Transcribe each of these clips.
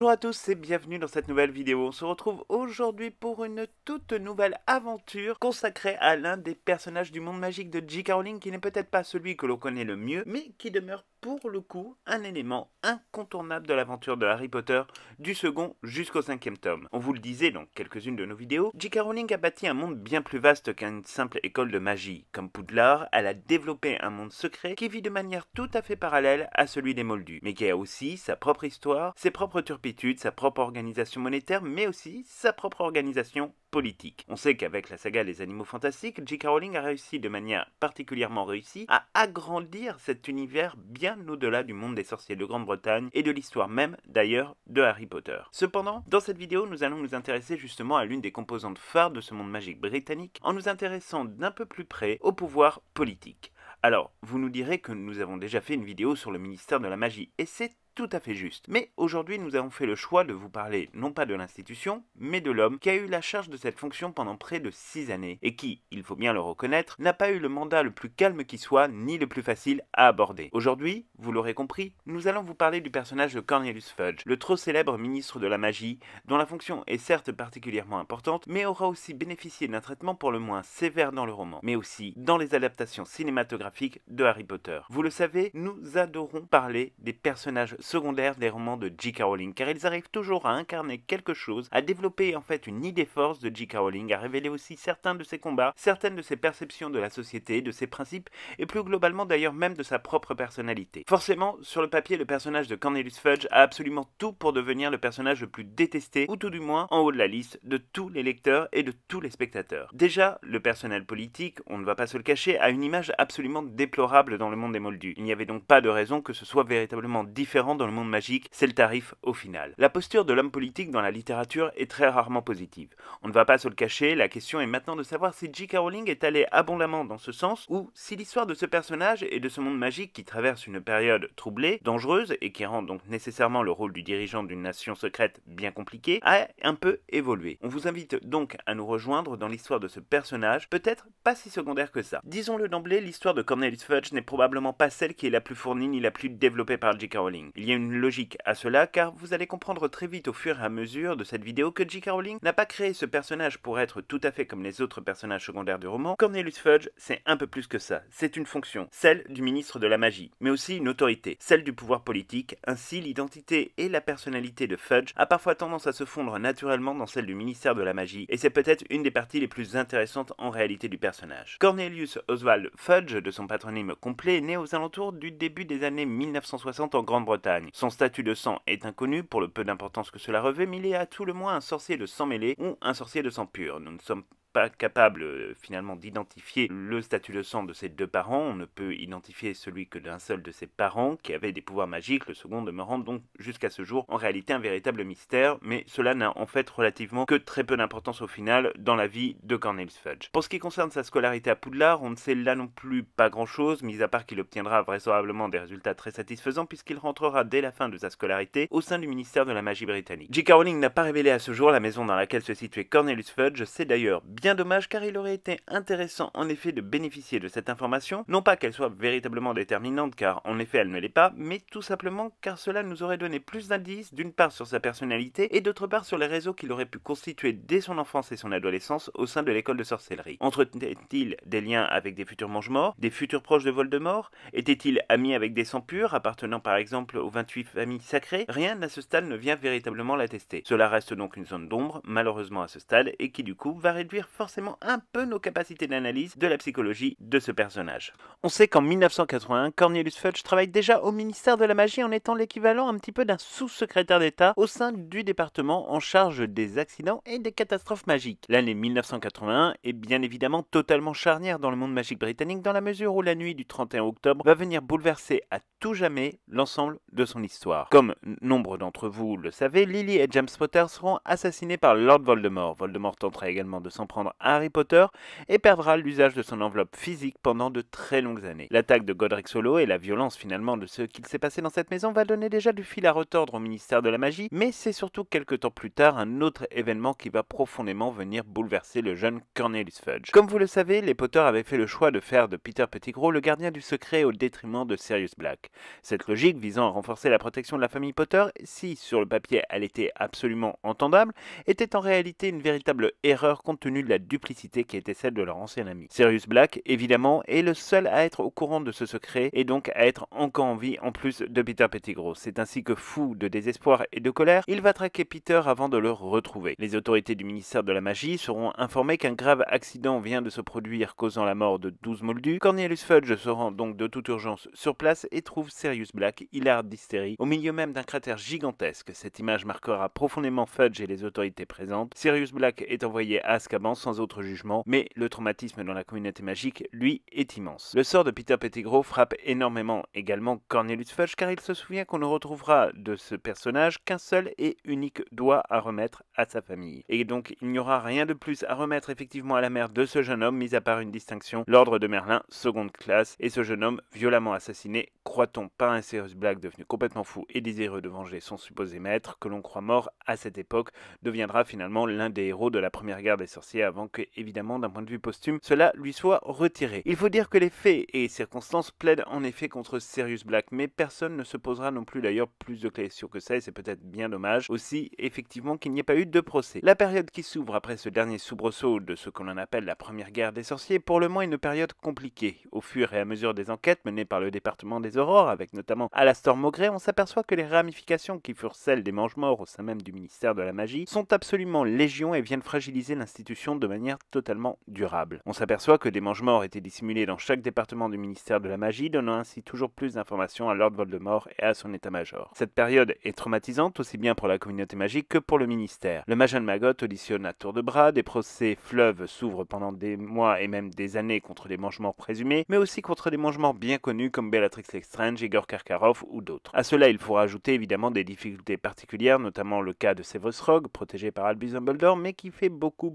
Bonjour à tous et bienvenue dans cette nouvelle vidéo. On se retrouve aujourd'hui pour une toute nouvelle aventure consacrée à l'un des personnages du monde magique de J.K. Rowling qui n'est peut-être pas celui que l'on connaît le mieux, mais qui demeure pour le coup un élément incontournable de l'aventure de Harry Potter du second jusqu'au 5e tome. On vous le disait dans quelques-unes de nos vidéos, J.K. Rowling a bâti un monde bien plus vaste qu'une simple école de magie. Comme Poudlard, elle a développé un monde secret qui vit de manière tout à fait parallèle à celui des Moldus, mais qui a aussi sa propre histoire, ses propres turpitudes, sa propre organisation monétaire, mais aussi sa propre organisation politique. On sait qu'avec la saga Les Animaux Fantastiques, J.K. Rowling a réussi de manière particulièrement réussie à agrandir cet univers bien au-delà du monde des sorciers de Grande-Bretagne et de l'histoire même d'ailleurs de Harry Potter. Cependant, dans cette vidéo, nous allons nous intéresser justement à l'une des composantes phares de ce monde magique britannique en nous intéressant d'un peu plus près au pouvoir politique. Alors, vous nous direz que nous avons déjà fait une vidéo sur le ministère de la Magie, et c'est tout à fait juste. Mais aujourd'hui, nous avons fait le choix de vous parler non pas de l'institution, mais de l'homme qui a eu la charge de cette fonction pendant près de 6 années, et qui, il faut bien le reconnaître, n'a pas eu le mandat le plus calme qui soit, ni le plus facile à aborder. Aujourd'hui, vous l'aurez compris, nous allons vous parler du personnage de Cornelius Fudge, le trop célèbre ministre de la Magie, dont la fonction est certes particulièrement importante, mais aura aussi bénéficié d'un traitement pour le moins sévère dans le roman, mais aussi dans les adaptations cinématographiques de Harry Potter. Vous le savez, nous adorons parler des personnages secondaires des romans de J.K. Rowling, car ils arrivent toujours à incarner quelque chose, à développer en fait une idée force de J.K. Rowling, à révéler aussi certains de ses combats, certaines de ses perceptions de la société, de ses principes, et plus globalement d'ailleurs même de sa propre personnalité. Forcément, sur le papier, le personnage de Cornelius Fudge a absolument tout pour devenir le personnage le plus détesté, ou tout du moins en haut de la liste, de tous les lecteurs et de tous les spectateurs. Déjà, le personnel politique, on ne va pas se le cacher, a une image absolument déplorable dans le monde des Moldus. Il n'y avait donc pas de raison que ce soit véritablement différent dans le monde magique, c'est le tarif au final. La posture de l'homme politique dans la littérature est très rarement positive. On ne va pas se le cacher, la question est maintenant de savoir si J.K. Rowling est allée abondamment dans ce sens, ou si l'histoire de ce personnage et de ce monde magique qui traverse une période troublée, dangereuse, et qui rend donc nécessairement le rôle du dirigeant d'une nation secrète bien compliqué, a un peu évolué. On vous invite donc à nous rejoindre dans l'histoire de ce personnage, peut-être pas si secondaire que ça. Disons-le d'emblée, l'histoire de Cornelius Fudge n'est probablement pas celle qui est la plus fournie ni la plus développée par J.K. Rowling. Il y a une logique à cela, car vous allez comprendre très vite au fur et à mesure de cette vidéo que J.K. Rowling n'a pas créé ce personnage pour être tout à fait comme les autres personnages secondaires du roman. Cornelius Fudge, c'est un peu plus que ça. C'est une fonction, celle du ministre de la Magie, mais aussi une autorité, celle du pouvoir politique. Ainsi, l'identité et la personnalité de Fudge a parfois tendance à se fondre naturellement dans celle du ministère de la Magie, et c'est peut-être une des parties les plus intéressantes en réalité du personnage. Cornelius Oswald Fudge, de son patronyme complet, est né aux alentours du début des années 1960 en Grande-Bretagne. Son statut de sang est inconnu pour le peu d'importance que cela revêt, mais il est à tout le moins un sorcier de sang mêlé ou un sorcier de sang pur. Nous ne sommes pas capable finalement d'identifier le statut de sang de ses deux parents. On ne peut identifier celui que d'un seul de ses parents qui avait des pouvoirs magiques, le second demeurant donc jusqu'à ce jour en réalité un véritable mystère, mais cela n'a en fait relativement que très peu d'importance au final dans la vie de Cornelius Fudge. Pour ce qui concerne sa scolarité à Poudlard, on ne sait là non plus pas grand chose, mis à part qu'il obtiendra vraisemblablement des résultats très satisfaisants puisqu'il rentrera dès la fin de sa scolarité au sein du ministère de la Magie britannique. J.K. Rowling n'a pas révélé à ce jour la maison dans laquelle se situait Cornelius Fudge, c'est d'ailleurs bien dommage car il aurait été intéressant en effet de bénéficier de cette information, non pas qu'elle soit véritablement déterminante car en effet elle ne l'est pas, mais tout simplement car cela nous aurait donné plus d'indices d'une part sur sa personnalité et d'autre part sur les réseaux qu'il aurait pu constituer dès son enfance et son adolescence au sein de l'école de sorcellerie. Entretenait-il des liens avec des futurs mange-morts, des futurs proches de Voldemort? Était-il ami avec des sangs purs appartenant par exemple aux 28 familles sacrées? Rien à ce stade ne vient véritablement l'attester. Cela reste donc une zone d'ombre, malheureusement à ce stade, et qui du coup va réduire forcément un peu nos capacités d'analyse de la psychologie de ce personnage. On sait qu'en 1981, Cornelius Fudge travaille déjà au ministère de la Magie en étant l'équivalent un petit peu d'un sous-secrétaire d'État au sein du département en charge des accidents et des catastrophes magiques. L'année 1981 est bien évidemment totalement charnière dans le monde magique britannique dans la mesure où la nuit du 31 octobre va venir bouleverser à tout jamais l'ensemble de son histoire. Comme nombre d'entre vous le savez, Lily et James Potter seront assassinés par Lord Voldemort. Voldemort tentera également de s'en prendre apprendre Harry Potter et perdra l'usage de son enveloppe physique pendant de très longues années. L'attaque de Godric Solo et la violence finalement de ce qu'il s'est passé dans cette maison va donner déjà du fil à retordre au ministère de la magie, mais c'est surtout quelques temps plus tard un autre événement qui va profondément venir bouleverser le jeune Cornelius Fudge. Comme vous le savez, les Potter avaient fait le choix de faire de Peter Pettigrew le gardien du secret au détriment de Sirius Black. Cette logique visant à renforcer la protection de la famille Potter, si sur le papier elle était absolument entendable, était en réalité une véritable erreur compte tenu de la duplicité qui était celle de leur ancien ami. Sirius Black, évidemment, est le seul à être au courant de ce secret et donc à être encore en vie en plus de Peter Pettigrew. C'est ainsi que, fou de désespoir et de colère, il va traquer Peter avant de le retrouver. Les autorités du ministère de la magie seront informées qu'un grave accident vient de se produire causant la mort de 12 moldus. Cornelius Fudge se rend donc de toute urgence sur place et trouve Sirius Black, hilar d'hystérie, au milieu même d'un cratère gigantesque. Cette image marquera profondément Fudge et les autorités présentes. Sirius Black est envoyé à Azkaban sans autre jugement, mais le traumatisme dans la communauté magique, lui, est immense. Le sort de Peter Pettigrew frappe énormément également Cornelius Fudge car il se souvient qu'on ne retrouvera de ce personnage qu'un seul et unique doigt à remettre à sa famille. Et donc il n'y aura rien de plus à remettre effectivement à la mère de ce jeune homme, mis à part une distinction, l'ordre de Merlin, seconde classe, et ce jeune homme violemment assassiné, croit-on, par un Sirius Black devenu complètement fou et désireux de venger son supposé maître, que l'on croit mort à cette époque, deviendra finalement l'un des héros de la première guerre des sorciers avant que, évidemment, d'un point de vue posthume, cela lui soit retiré. Il faut dire que les faits et circonstances plaident en effet contre Sirius Black, mais personne ne se posera non plus d'ailleurs plus de questions que ça, et c'est peut-être bien dommage aussi, effectivement, qu'il n'y ait pas eu de procès. La période qui s'ouvre après ce dernier soubresaut de ce que l'on appelle la première guerre des sorciers est pour le moins une période compliquée. Au fur et à mesure des enquêtes menées par le département des Aurores, avec notamment Alastor Maugrey, on s'aperçoit que les ramifications qui furent celles des Mange-Morts au sein même du ministère de la magie sont absolument légion et viennent fragiliser l'institution de manière totalement durable. On s'aperçoit que des Mange-Morts étaient dissimulés dans chaque département du ministère de la magie, donnant ainsi toujours plus d'informations à Lord Voldemort et à son état-major. Cette période est traumatisante aussi bien pour la communauté magique que pour le ministère. Le Major Maggot auditionne à tour de bras, des procès fleuves s'ouvrent pendant des mois et même des années contre des Mange-Morts présumés, mais aussi contre des Mange-Morts bien connus comme Bellatrix Lestrange, Igor Karkaroff ou d'autres. À cela, il faut rajouter évidemment des difficultés particulières, notamment le cas de Severus Rogue, protégé par Albus Dumbledore, mais qui fait beaucoup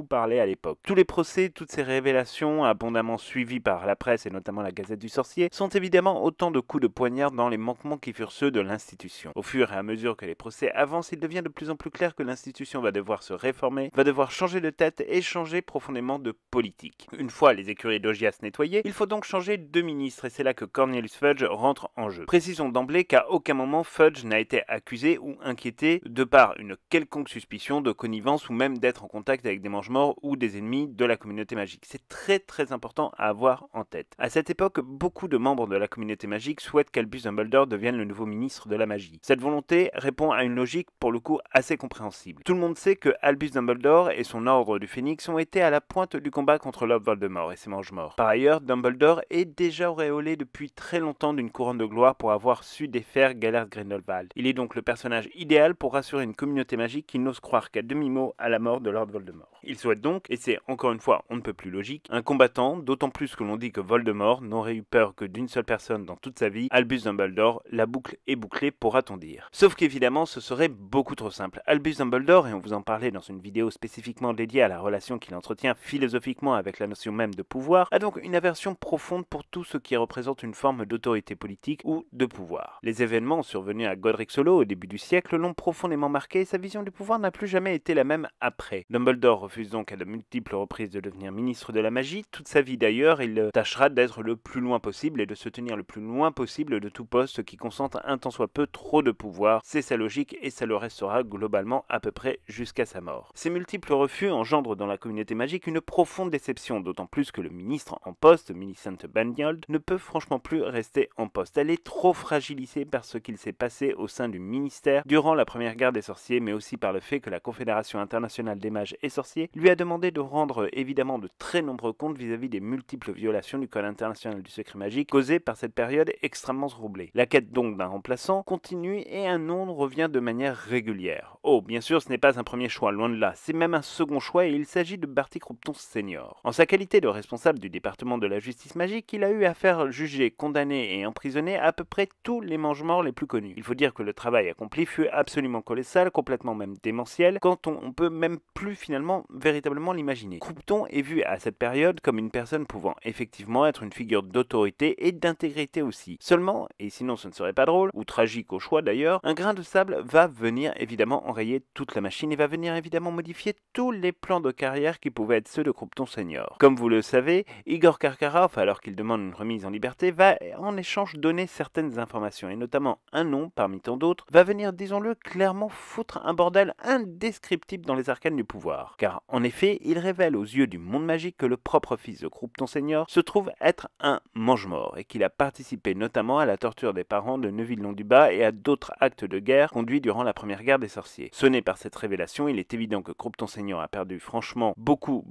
parler à l'époque. Tous les procès, toutes ces révélations, abondamment suivies par la presse et notamment la Gazette du Sorcier, sont évidemment autant de coups de poignard dans les manquements qui furent ceux de l'institution. Au fur et à mesure que les procès avancent, il devient de plus en plus clair que l'institution va devoir se réformer, va devoir changer de tête et changer profondément de politique. Une fois les écuries d'Augias nettoyées, il faut donc changer de ministre et c'est là que Cornelius Fudge rentre en jeu. Précisons d'emblée qu'à aucun moment Fudge n'a été accusé ou inquiété de par une quelconque suspicion de connivence ou même d'être en contact avec des Mange-Morts ou des ennemis de la communauté magique. C'est très important à avoir en tête. À cette époque, beaucoup de membres de la communauté magique souhaitent qu'Albus Dumbledore devienne le nouveau ministre de la magie. Cette volonté répond à une logique pour le coup assez compréhensible. Tout le monde sait que Albus Dumbledore et son ordre du Phénix ont été à la pointe du combat contre Lord Voldemort et ses Mange-Morts. Par ailleurs, Dumbledore est déjà auréolé depuis très longtemps d'une couronne de gloire pour avoir su défaire Gellert Grindelwald. Il est donc le personnage idéal pour rassurer une communauté magique qui n'ose croire qu'à demi-mot à la mort de Lord Voldemort. Il souhaite donc, et c'est encore une fois on ne peut plus logique, un combattant, d'autant plus que l'on dit que Voldemort n'aurait eu peur que d'une seule personne dans toute sa vie, Albus Dumbledore. La boucle est bouclée, pourra-t-on dire. Sauf qu'évidemment ce serait beaucoup trop simple. Albus Dumbledore, et on vous en parlait dans une vidéo spécifiquement dédiée à la relation qu'il entretient philosophiquement avec la notion même de pouvoir, a donc une aversion profonde pour tout ce qui représente une forme d'autorité politique ou de pouvoir. Les événements survenus à Godric Solo au début du siècle l'ont profondément marqué et sa vision du pouvoir n'a plus jamais été la même après. Dumbledore refuse donc à de multiples reprises de devenir ministre de la magie. Toute sa vie d'ailleurs, il tâchera d'être le plus loin possible et de se tenir le plus loin possible de tout poste qui concentre un tant soit peu trop de pouvoir. C'est sa logique et ça le restera globalement à peu près jusqu'à sa mort. Ces multiples refus engendrent dans la communauté magique une profonde déception, d'autant plus que le ministre en poste, Millicent Banyold, ne peut franchement plus rester en poste. Elle est trop fragilisée par ce qu'il s'est passé au sein du ministère durant la première guerre des sorciers, mais aussi par le fait que la Confédération internationale des mages et sorciers lui a demandé de rendre évidemment de très nombreux comptes vis-à-vis des multiples violations du Code international du secret magique causées par cette période extrêmement troublée. La quête donc d'un remplaçant continue et un nom revient de manière régulière. Oh, bien sûr, ce n'est pas un premier choix, loin de là, c'est même un second choix et il s'agit de Barty Croughton Senior. En sa qualité de responsable du département de la justice magique, il a a eu à faire juger, condamner et emprisonner à peu près tous les mange-morts les plus connus. Il faut dire que le travail accompli fut absolument colossal, complètement même démentiel, quand on peut même plus finalement véritablement l'imaginer. Croupton est vu à cette période comme une personne pouvant effectivement être une figure d'autorité et d'intégrité aussi. Seulement, et sinon ce ne serait pas drôle, ou tragique au choix d'ailleurs, un grain de sable va venir évidemment enrayer toute la machine et va venir évidemment modifier tous les plans de carrière qui pouvaient être ceux de Croupton senior. Comme vous le savez, Igor Karkaroff, alors qu'il demande une remise en liberté, va en échange donner certaines informations, et notamment un nom, parmi tant d'autres, va venir, disons-le, clairement foutre un bordel indescriptible dans les arcanes du pouvoir. Car, en effet, il révèle aux yeux du monde magique que le propre fils de Croupton senior se trouve être un mange-mort, et qu'il a participé notamment à la torture des parents de Neuville-Long-du-Bas et à d'autres actes de guerre conduits durant la première guerre des sorciers. Sonné par cette révélation, il est évident que Croupton senior a perdu franchement beaucoup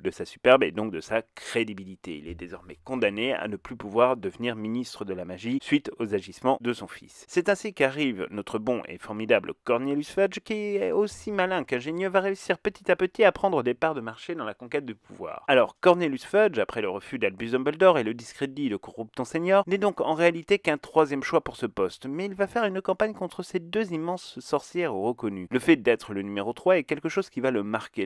de sa superbe et donc de sa crédibilité. Il est désormais condamné à ne plus pouvoir devenir ministre de la magie suite aux agissements de son fils. C'est ainsi qu'arrive notre bon et formidable Cornelius Fudge, qui est aussi malin qu'ingénieux, va réussir petit à petit à prendre des parts de marché dans la conquête du pouvoir. Alors Cornelius Fudge, après le refus d'Albus Dumbledore et le discrédit de Croupton senior, n'est donc en réalité qu'un troisième choix pour ce poste, mais il va faire une campagne contre ces deux immenses sorcières reconnues. Le fait d'être le numéro 3 est quelque chose qui va le marquer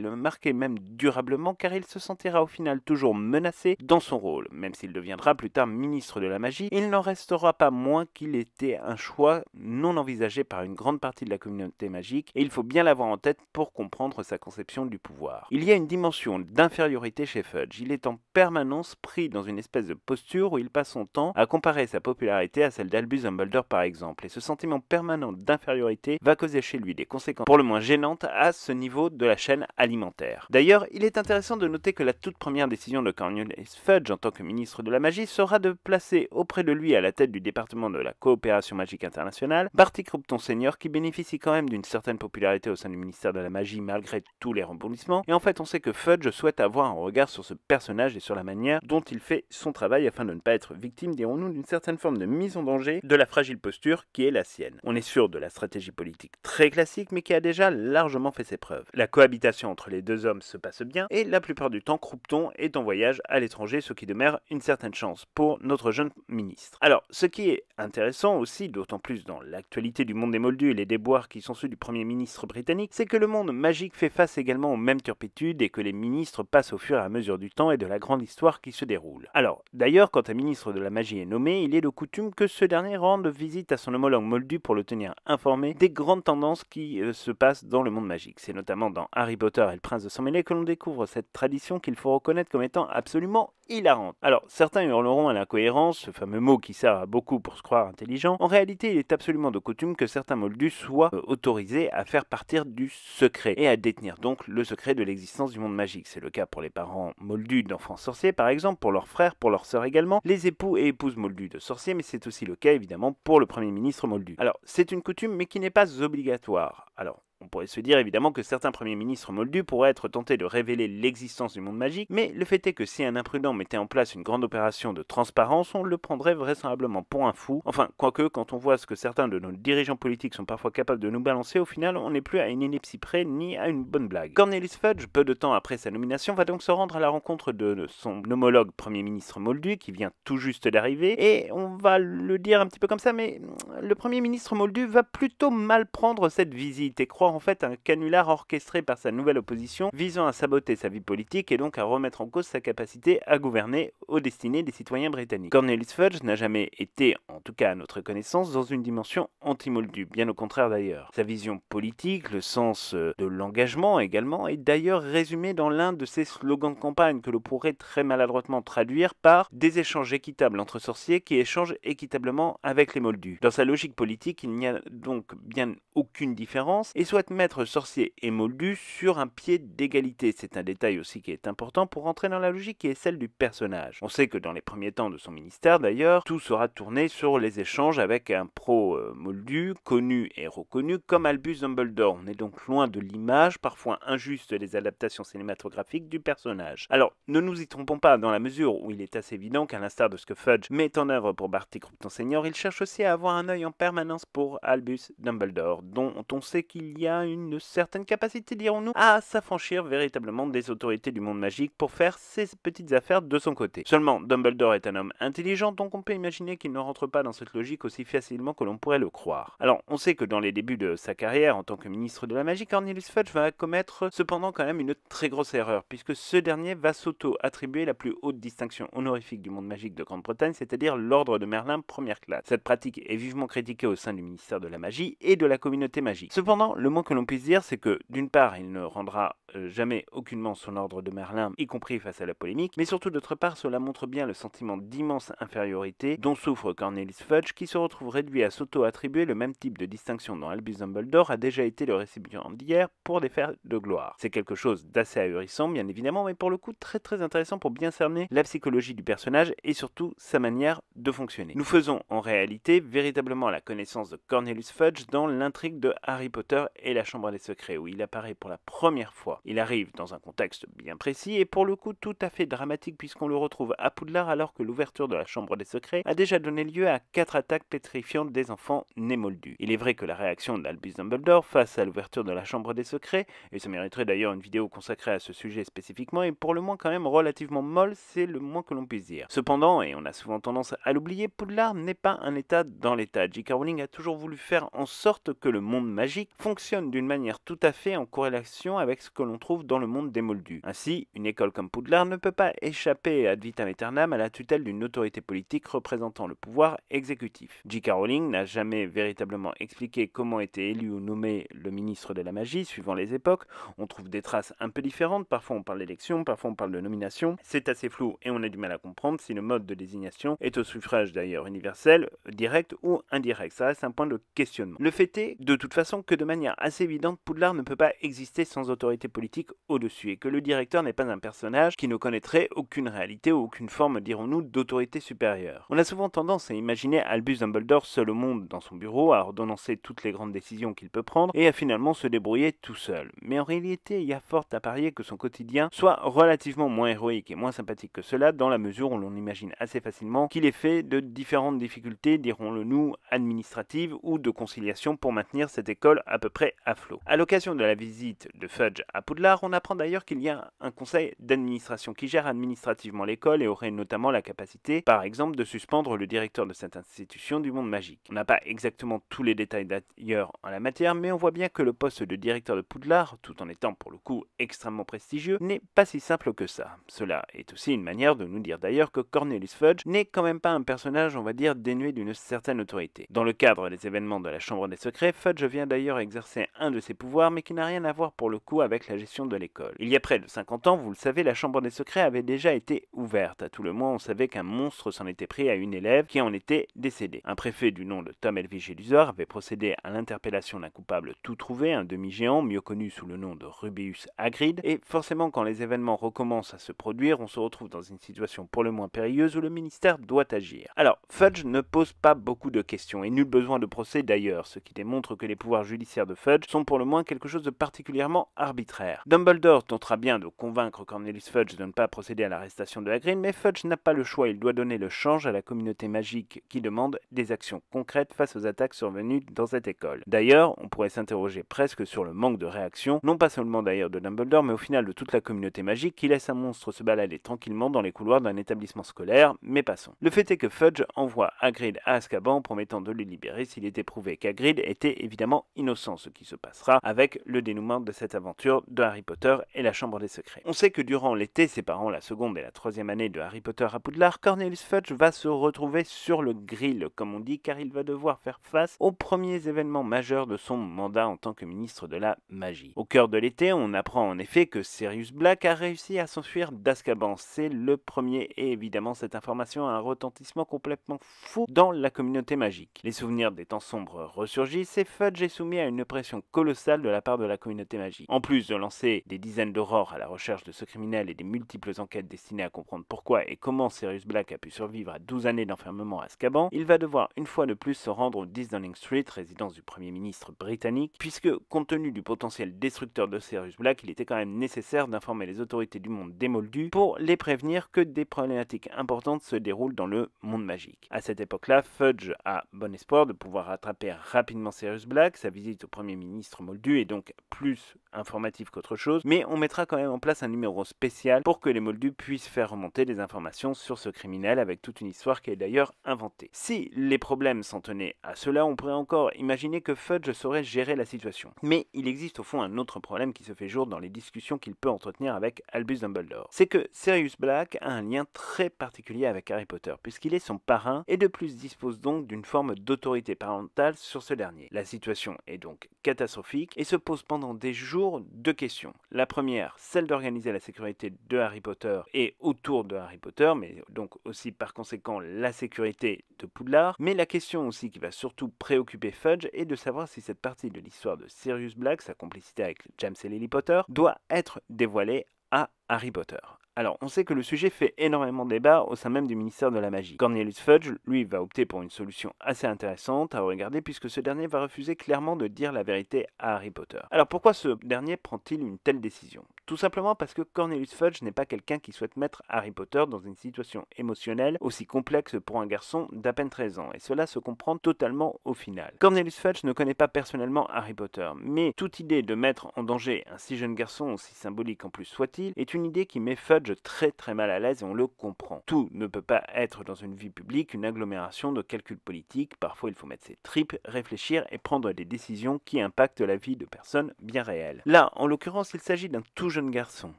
même durablement, car il se sentira au final toujours menacé dans son rôle. Même s'il deviendra plus tard ministre de la magie, il n'en restera pas moins qu'il était un choix non envisagé par une grande partie de la communauté magique, et il faut bien l'avoir en tête pour comprendre sa conception du pouvoir. Il y a une dimension d'infériorité chez Fudge. Il est en permanence pris dans une espèce de posture où il passe son temps à comparer sa popularité à celle d'Albus Dumbledore par exemple, et ce sentiment permanent d'infériorité va causer chez lui des conséquences pour le moins gênantes à ce niveau de la chaîne alimentaire. D'ailleurs, il est intéressant de noter que la toute première décision de Cornelius Fudge en tant que ministre de la magie sera de placer auprès de lui à la tête du département de la coopération magique internationale Barty Croupton senior, qui bénéficie quand même d'une certaine popularité au sein du ministère de la magie malgré tous les rebondissements, et en fait on sait que Fudge souhaite avoir un regard sur ce personnage et sur la manière dont il fait son travail afin de ne pas être victime, dirons-nous, d'une certaine forme de mise en danger de la fragile posture qui est la sienne. On est sûr de la stratégie politique très classique mais qui a déjà largement fait ses preuves. La cohabitation entre les deux hommes se passe bien et la plupart du temps Croupton est en voyage à l'étranger, ce qui demeure une certaine chance pour notre jeune ministre. Alors, ce qui est intéressant aussi, d'autant plus dans l'actualité du monde des Moldus et les déboires qui sont ceux du premier ministre britannique, c'est que le monde magique fait face également aux mêmes turpitudes et que les ministres passent au fur et à mesure du temps et de la grande histoire qui se déroule. Alors, d'ailleurs, quand un ministre de la magie est nommé, il est de coutume que ce dernier rende visite à son homologue moldu pour le tenir informé des grandes tendances qui se passent dans le monde magique. C'est notamment dans Harry Potter et le prince de Sang-Mêlé que l'on découvre cette tradition qu'il faut reconnaître comme étant absolument hilarante. Alors, certains hurleront à l'incohérence, ce fameux mot qui sert à beaucoup pour se croire intelligent. En réalité, il est absolument de coutume que certains moldus soient autorisés à faire partir du secret et à détenir donc le secret de l'existence du monde magique. C'est le cas pour les parents moldus d'enfants sorciers par exemple, pour leurs frères, pour leurs sœurs également, les époux et épouses moldus de sorciers, mais c'est aussi le cas évidemment pour le premier ministre moldu. Alors, c'est une coutume mais qui n'est pas obligatoire. Alors, on pourrait se dire évidemment que certains premiers ministres moldus pourraient être tentés de révéler l'existence du monde magique, mais le fait est que si un imprudent mettait en place une grande opération de transparence, on le prendrait vraisemblablement pour un fou. Enfin, quoique, quand on voit ce que certains de nos dirigeants politiques sont parfois capables de nous balancer, au final, on n'est plus à une ellipse près ni à une bonne blague. Cornelius Fudge, peu de temps après sa nomination, va donc se rendre à la rencontre de son homologue premier ministre moldu, qui vient tout juste d'arriver, et on va le dire un petit peu comme ça, mais le premier ministre moldu va plutôt mal prendre cette visite et croire en fait un canular orchestré par sa nouvelle opposition visant à saboter sa vie politique et donc à remettre en cause sa capacité à gouverner aux destinées des citoyens britanniques. Cornelius Fudge n'a jamais été, en tout cas à notre connaissance, dans une dimension anti-moldu, bien au contraire d'ailleurs. Sa vision politique, le sens de l'engagement également, est d'ailleurs résumé dans l'un de ses slogans de campagne que l'on pourrait très maladroitement traduire par « des échanges équitables entre sorciers qui échangent équitablement avec les moldus ». Dans sa logique politique, il n'y a donc bien aucune différence et souhaite mettre sorciers et moldus sur un pied d'égalité. C'est un détail aussi qui est important pour rentrer dans la logique qui est celle du personnage. On sait que dans les premiers temps de son ministère d'ailleurs, tout sera tourné sur les échanges avec un pro-moldu connu et reconnu comme Albus Dumbledore. On est donc loin de l'image parfois injuste des adaptations cinématographiques du personnage. Alors, ne nous y trompons pas, dans la mesure où il est assez évident qu'à l'instar de ce que Fudge met en œuvre pour Barty Croupton senior, il cherche aussi à avoir un œil en permanence pour Albus Dumbledore, dont on sait qu'il y a une certaine capacité, dirons-nous, à s'affranchir véritablement des autorités du monde magique pour faire ses petites affaires de son côté. Seulement, Dumbledore est un homme intelligent, donc on peut imaginer qu'il ne rentre pas dans cette logique aussi facilement que l'on pourrait le croire. Alors, on sait que dans les débuts de sa carrière en tant que ministre de la magie, Cornelius Fudge va commettre cependant quand même une très grosse erreur, puisque ce dernier va s'auto-attribuer la plus haute distinction honorifique du monde magique de Grande-Bretagne, c'est-à-dire l'ordre de Merlin première classe. Cette pratique est vivement critiquée au sein du ministère de la magie et de la communauté magique. Cependant, le moins que l'on puisse dire, c'est que d'une part, il ne rendra jamais aucunement son ordre de Merlin, y compris face à la polémique, mais surtout d'autre part, cela montre bien le sentiment d'immense infériorité dont souffre Cornelius Fudge, qui se retrouve réduit à s'auto-attribuer le même type de distinction dont Albus Dumbledore a déjà été le récipient d'hier pour des faits de gloire. C'est quelque chose d'assez ahurissant, bien évidemment, mais pour le coup très intéressant pour bien cerner la psychologie du personnage et surtout sa manière de fonctionner. Nous faisons en réalité véritablement la connaissance de Cornelius Fudge dans l'intrigue de Harry Potter et la Chambre des Secrets, où il apparaît pour la première fois. Il arrive dans un contexte bien précis et pour le coup tout à fait dramatique, puisqu'on le retrouve à Poudlard alors que l'ouverture de la Chambre des Secrets a déjà donné lieu à 4 attaques pétrifiantes des enfants nés moldus. Il est vrai que la réaction d'Albus Dumbledore face à l'ouverture de la Chambre des Secrets, et ça mériterait d'ailleurs une vidéo consacrée à ce sujet spécifiquement, est pour le moins quand même relativement molle, c'est le moins que l'on puisse dire. Cependant, et on a souvent tendance à l'oublier, Poudlard n'est pas un état dans l'état. J.K. Rowling a toujours voulu faire en sorte que le monde magique fonctionne d'une manière tout à fait en corrélation avec ce que l'on trouve dans le monde des moldus. Ainsi, une école comme Poudlard ne peut pas échapper ad vitam aeternam à la tutelle d'une autorité politique représentant le pouvoir exécutif. J.K. Rowling n'a jamais véritablement expliqué comment était élu ou nommé le ministre de la magie suivant les époques. On trouve des traces un peu différentes, parfois on parle d'élection, parfois on parle de nomination. C'est assez flou et on a du mal à comprendre si le mode de désignation est au suffrage d'ailleurs universel, direct ou indirect. Ça reste un point de questionnement. Le fait est, de toute façon, que de manière assez évidente, Poudlard ne peut pas exister sans autorité politique au-dessus et que le directeur n'est pas un personnage qui ne connaîtrait aucune réalité ou aucune forme, dirons-nous, d'autorité supérieure. On a souvent tendance à imaginer Albus Dumbledore seul au monde dans son bureau, à ordonnancer toutes les grandes décisions qu'il peut prendre et à finalement se débrouiller tout seul. Mais en réalité, il y a fort à parier que son quotidien soit relativement moins héroïque et moins sympathique que cela, dans la mesure où l'on imagine assez facilement qu'il est fait de différentes difficultés, dirons-le nous, administratives ou de conciliation pour maintenir cette école à peu près à flot. À l'occasion de la visite de Fudge à Poudlard, on apprend d'ailleurs qu'il y a un conseil d'administration qui gère administrativement l'école et aurait notamment la capacité, par exemple, de suspendre le directeur de cette institution du monde magique. On n'a pas exactement tous les détails d'ailleurs en la matière, mais on voit bien que le poste de directeur de Poudlard, tout en étant pour le coup extrêmement prestigieux, n'est pas si simple que ça. Cela est aussi une manière de nous dire d'ailleurs que Cornelius Fudge n'est quand même pas un personnage, on va dire, dénué d'une certaine autorité. Dans le cadre des événements de la Chambre des Secrets, Fudge vient d'ailleurs exercer un de ses pouvoirs, mais qui n'a rien à voir pour le coup avec la gestion de l'école. Il y a près de 50 ans, vous le savez, la Chambre des Secrets avait déjà été ouverte. À tout le moins, on savait qu'un monstre s'en était pris à une élève qui en était décédée. Un préfet du nom de Tom Helvig Élusor avait procédé à l'interpellation d'un coupable tout trouvé, un demi-géant, mieux connu sous le nom de Rubeus Hagrid, et forcément quand les événements recommencent à se produire, on se retrouve dans une situation pour le moins périlleuse où le ministère doit agir. Alors, Fudge ne pose pas beaucoup de questions, et nul besoin de procès d'ailleurs, ce qui démontre que les pouvoirs judiciaires de Fudge sont pour le moins quelque chose de particulièrement arbitraire. Dumbledore tentera bien de convaincre Cornelius Fudge de ne pas procéder à l'arrestation de Hagrid, mais Fudge n'a pas le choix, il doit donner le change à la communauté magique qui demande des actions concrètes face aux attaques survenues dans cette école. D'ailleurs, on pourrait s'interroger presque sur le manque de réaction, non pas seulement d'ailleurs de Dumbledore, mais au final de toute la communauté magique qui laisse un monstre se balader tranquillement dans les couloirs d'un établissement scolaire, mais passons. Le fait est que Fudge envoie Hagrid à Azkaban promettant de le libérer s'il était prouvé qu'Hagrid était évidemment innocent, ce qui se passera avec le dénouement de cette aventure de Harry Potter et la Chambre des Secrets. On sait que durant l'été séparant la seconde et la troisième année de Harry Potter à Poudlard, Cornelius Fudge va se retrouver sur le grill, comme on dit, car il va devoir faire face aux premiers événements majeurs de son mandat en tant que ministre de la magie. Au cœur de l'été, on apprend en effet que Sirius Black a réussi à s'enfuir d'Azkaban. C'est le premier et évidemment cette information a un retentissement complètement fou dans la communauté magique. Les souvenirs des temps sombres ressurgissent et Fudge est soumis à une pression colossale de la part de la communauté magique. En plus de lancer des dizaines d'aurores à la recherche de ce criminel et des multiples enquêtes destinées à comprendre pourquoi et comment Sirius Black a pu survivre à 12 années d'enfermement à Azkaban, il va devoir une fois de plus se rendre au 10 Downing Street, résidence du Premier ministre britannique, puisque compte tenu du potentiel destructeur de Sirius Black, il était quand même nécessaire d'informer les autorités du monde des Moldus pour les prévenir que des problématiques importantes se déroulent dans le monde magique. À cette époque-là, Fudge a bon espoir de pouvoir rattraper rapidement Sirius Black. Sa visite au Premier ministre moldu et donc plus informatif qu'autre chose, mais on mettra quand même en place un numéro spécial pour que les moldus puissent faire remonter des informations sur ce criminel avec toute une histoire qui est d'ailleurs inventée. Si les problèmes s'en tenaient à cela, on pourrait encore imaginer que Fudge saurait gérer la situation. Mais il existe au fond un autre problème qui se fait jour dans les discussions qu'il peut entretenir avec Albus Dumbledore. C'est que Sirius Black a un lien très particulier avec Harry Potter, puisqu'il est son parrain et de plus dispose donc d'une forme d'autorité parentale sur ce dernier. La situation est donc catastrophique et se pose pendant des jours deux questions. La première, celle d'organiser la sécurité de Harry Potter et autour de Harry Potter, mais donc aussi par conséquent la sécurité de Poudlard. Mais la question aussi qui va surtout préoccuper Fudge est de savoir si cette partie de l'histoire de Sirius Black, sa complicité avec James et Lily Potter, doit être dévoilée à Harry Potter. Alors, on sait que le sujet fait énormément débat au sein même du ministère de la Magie. Cornelius Fudge, lui, va opter pour une solution assez intéressante à regarder puisque ce dernier va refuser clairement de dire la vérité à Harry Potter. Alors pourquoi ce dernier prend-il une telle décision ? Tout simplement parce que Cornelius Fudge n'est pas quelqu'un qui souhaite mettre Harry Potter dans une situation émotionnelle aussi complexe pour un garçon d'à peine 13 ans, et cela se comprend totalement au final. Cornelius Fudge ne connaît pas personnellement Harry Potter, mais toute idée de mettre en danger un si jeune garçon, aussi symbolique en plus soit-il, est une idée qui met Fudge très mal à l'aise et on le comprend. Tout ne peut pas être dans une vie publique une agglomération de calculs politiques, parfois il faut mettre ses tripes, réfléchir et prendre des décisions qui impactent la vie de personnes bien réelles. Là, en l'occurrence, il s'agit d'un tout jeune garçon.